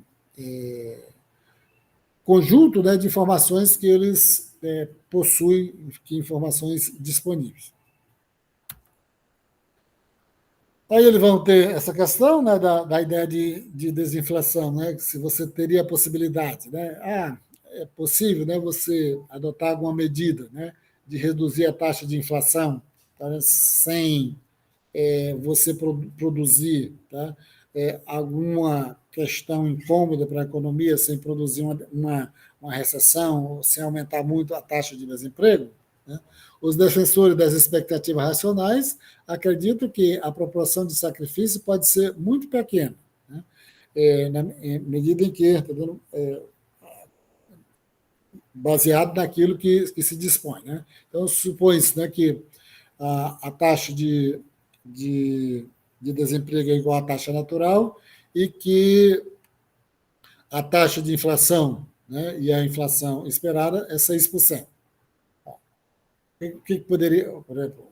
conjunto, né, de informações que eles possuem, que informações disponíveis. Aí eles vão ter essa questão, né, da ideia de desinflação, né, se você teria a possibilidade, né, é possível, né, você adotar alguma medida, né, de reduzir a taxa de inflação, tá, sem você produzir, tá, alguma questão incômoda para a economia, sem produzir uma recessão, sem aumentar muito a taxa de desemprego, né? Os defensores das expectativas racionais acreditam que a proporção de sacrifício pode ser muito pequena, né? Na medida em que, baseado naquilo que se dispõe, né? Então, supõe-se, né, que a taxa de, de desemprego é igual à taxa natural e que a taxa de inflação, né, e a inflação esperada é 6%. O que poderia, por exemplo,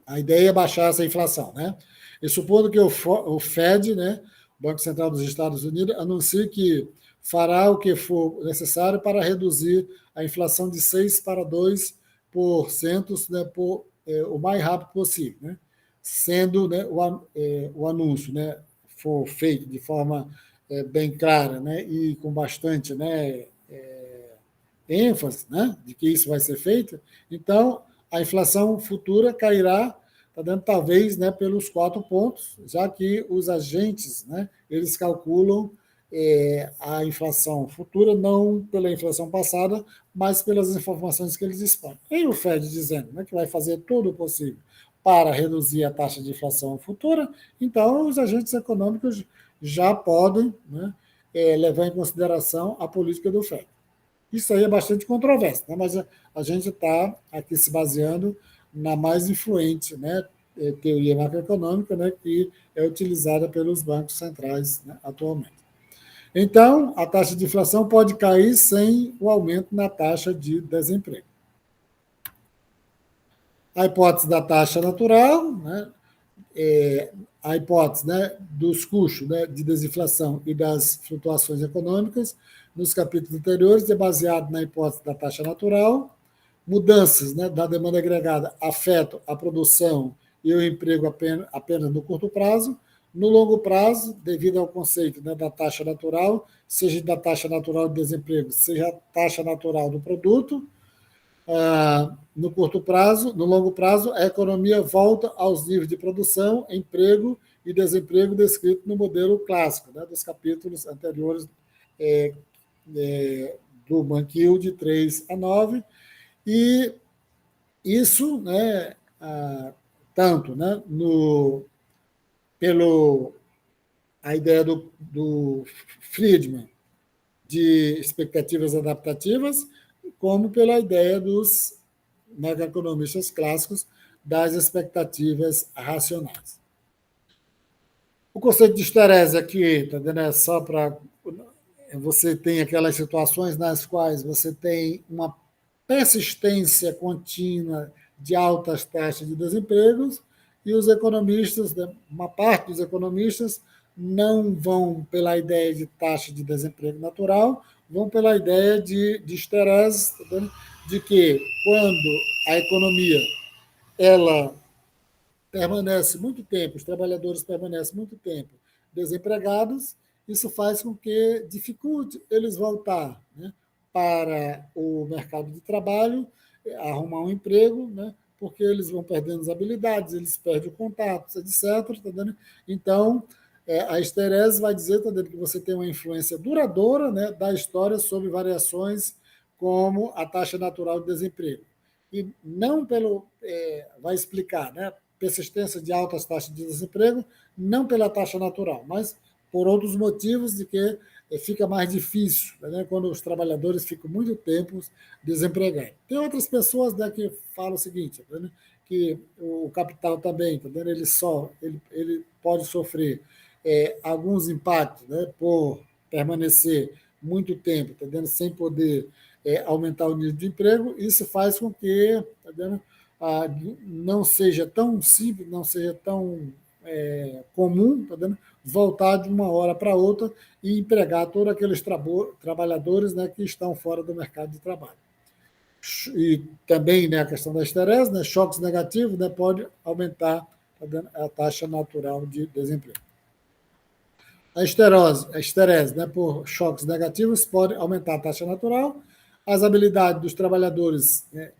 a ideia é baixar essa inflação, né? E supondo que o Fed, né, o Banco Central dos Estados Unidos, anuncie que fará o que for necessário para reduzir a inflação de 6 para 2%, né, o mais rápido possível, né? Sendo, né, o anúncio, né, for feito de forma bem clara, né, e com bastante, né, ênfase, né, de que isso vai ser feito, então a inflação futura cairá, está dando talvez, né, pelos 4 pontos, já que os agentes, né, eles calculam a inflação futura não pela inflação passada, mas pelas informações que eles dispõem. E o Fed dizendo, né, que vai fazer tudo o possível para reduzir a taxa de inflação futura, então os agentes econômicos já podem, né, levar em consideração a política do Fed. Isso aí é bastante controverso, né? Mas a gente está aqui se baseando na mais influente, né, teoria macroeconômica, né, que é utilizada pelos bancos centrais, né, atualmente. Então, a taxa de inflação pode cair sem o aumento na taxa de desemprego. A hipótese da taxa natural, né, a hipótese, né, dos custos, né, de desinflação e das flutuações econômicas, nos capítulos anteriores, é baseado na hipótese da taxa natural. Mudanças, né, da demanda agregada afetam a produção e o emprego apenas no curto prazo. No longo prazo, devido ao conceito, né, da taxa natural, seja da taxa natural de desemprego, seja a taxa natural do produto, no curto prazo, no longo prazo, a economia volta aos níveis de produção, emprego e desemprego descrito no modelo clássico, né, dos capítulos anteriores do Banquil, de 3 a 9, e isso, né, tanto, né, pelo a ideia do Friedman de expectativas adaptativas, como pela ideia dos macroeconomistas clássicos das expectativas racionais. O conceito de estresse aqui, tá vendo, é só para você tem aquelas situações nas quais você tem uma persistência contínua de altas taxas de desemprego e os economistas, uma parte dos economistas, não vão pela ideia de taxa de desemprego natural, vão pela ideia de estresse, de que quando a economia ela permanece muito tempo, os trabalhadores permanecem muito tempo desempregados, isso faz com que dificulte eles voltar, né, para o mercado de trabalho, arrumar um emprego, né, porque eles vão perdendo as habilidades, eles perdem o contato, etc. Tá dando? Então, a esterese vai dizer, tá dando, que você tem uma influência duradoura, né, da história sobre variações como a taxa natural de desemprego. E não vai explicar, né, persistência de altas taxas de desemprego, não pela taxa natural, mas por outros motivos de que fica mais difícil, né, quando os trabalhadores ficam muito tempo desempregados. Tem outras pessoas, né, que falam o seguinte, né, que o capital também, tá vendo? Ele pode sofrer alguns impactos, né, por permanecer muito tempo, tá vendo? Sem poder aumentar o nível de emprego. Isso faz com que, tá vendo? Não seja tão simples, não seja tão comum, tá vendo? Voltar de uma hora para outra e empregar todos aqueles trabalhadores, né, que estão fora do mercado de trabalho. E também, né, a questão da esterese, né, choques negativos, né, pode aumentar, tá vendo, a taxa natural de desemprego. A esterese, né, por choques negativos, pode aumentar a taxa natural. As habilidades dos trabalhadores, né,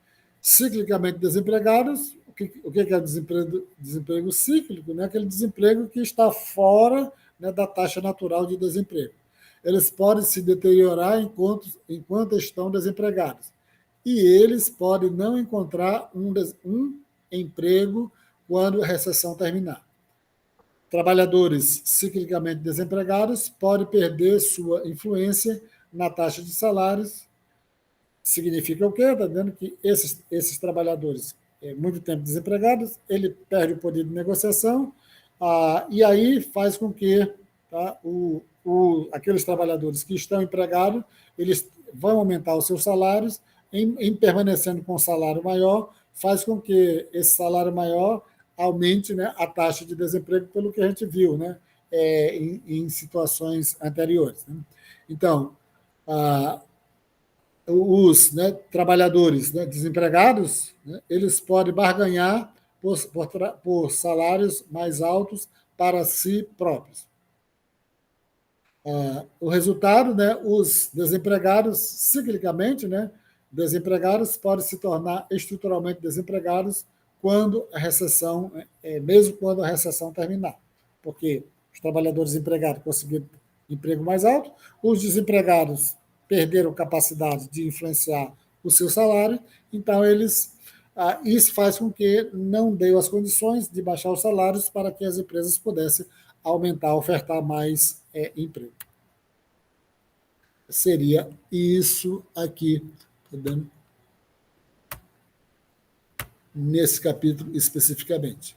ciclicamente desempregados. O que é o desemprego cíclico? Né? Aquele desemprego que está fora, né, da taxa natural de desemprego. Eles podem se deteriorar enquanto estão desempregados. E eles podem não encontrar um emprego quando a recessão terminar. Trabalhadores ciclicamente desempregados podem perder sua influência na taxa de salários. Significa o quê? Está vendo que esses trabalhadores, muito tempo desempregados, ele perde o poder de negociação, e aí faz com que, tá, aqueles trabalhadores que estão empregados, eles vão aumentar os seus salários, em permanecendo com um salário maior, faz com que esse salário maior aumente, né, a taxa de desemprego, pelo que a gente viu, né, em situações anteriores. Né? Então, os, né, trabalhadores, né, desempregados, né, eles podem barganhar por salários mais altos para si próprios. O resultado, né, os desempregados, ciclicamente, né, desempregados podem se tornar estruturalmente desempregados quando a recessão, mesmo quando a recessão terminar, porque os trabalhadores empregados conseguiram emprego mais alto, os desempregados perderam capacidade de influenciar o seu salário, então isso faz com que não dê as condições de baixar os salários para que as empresas pudessem aumentar, ofertar mais emprego. Seria isso aqui, tá vendo? Nesse capítulo especificamente.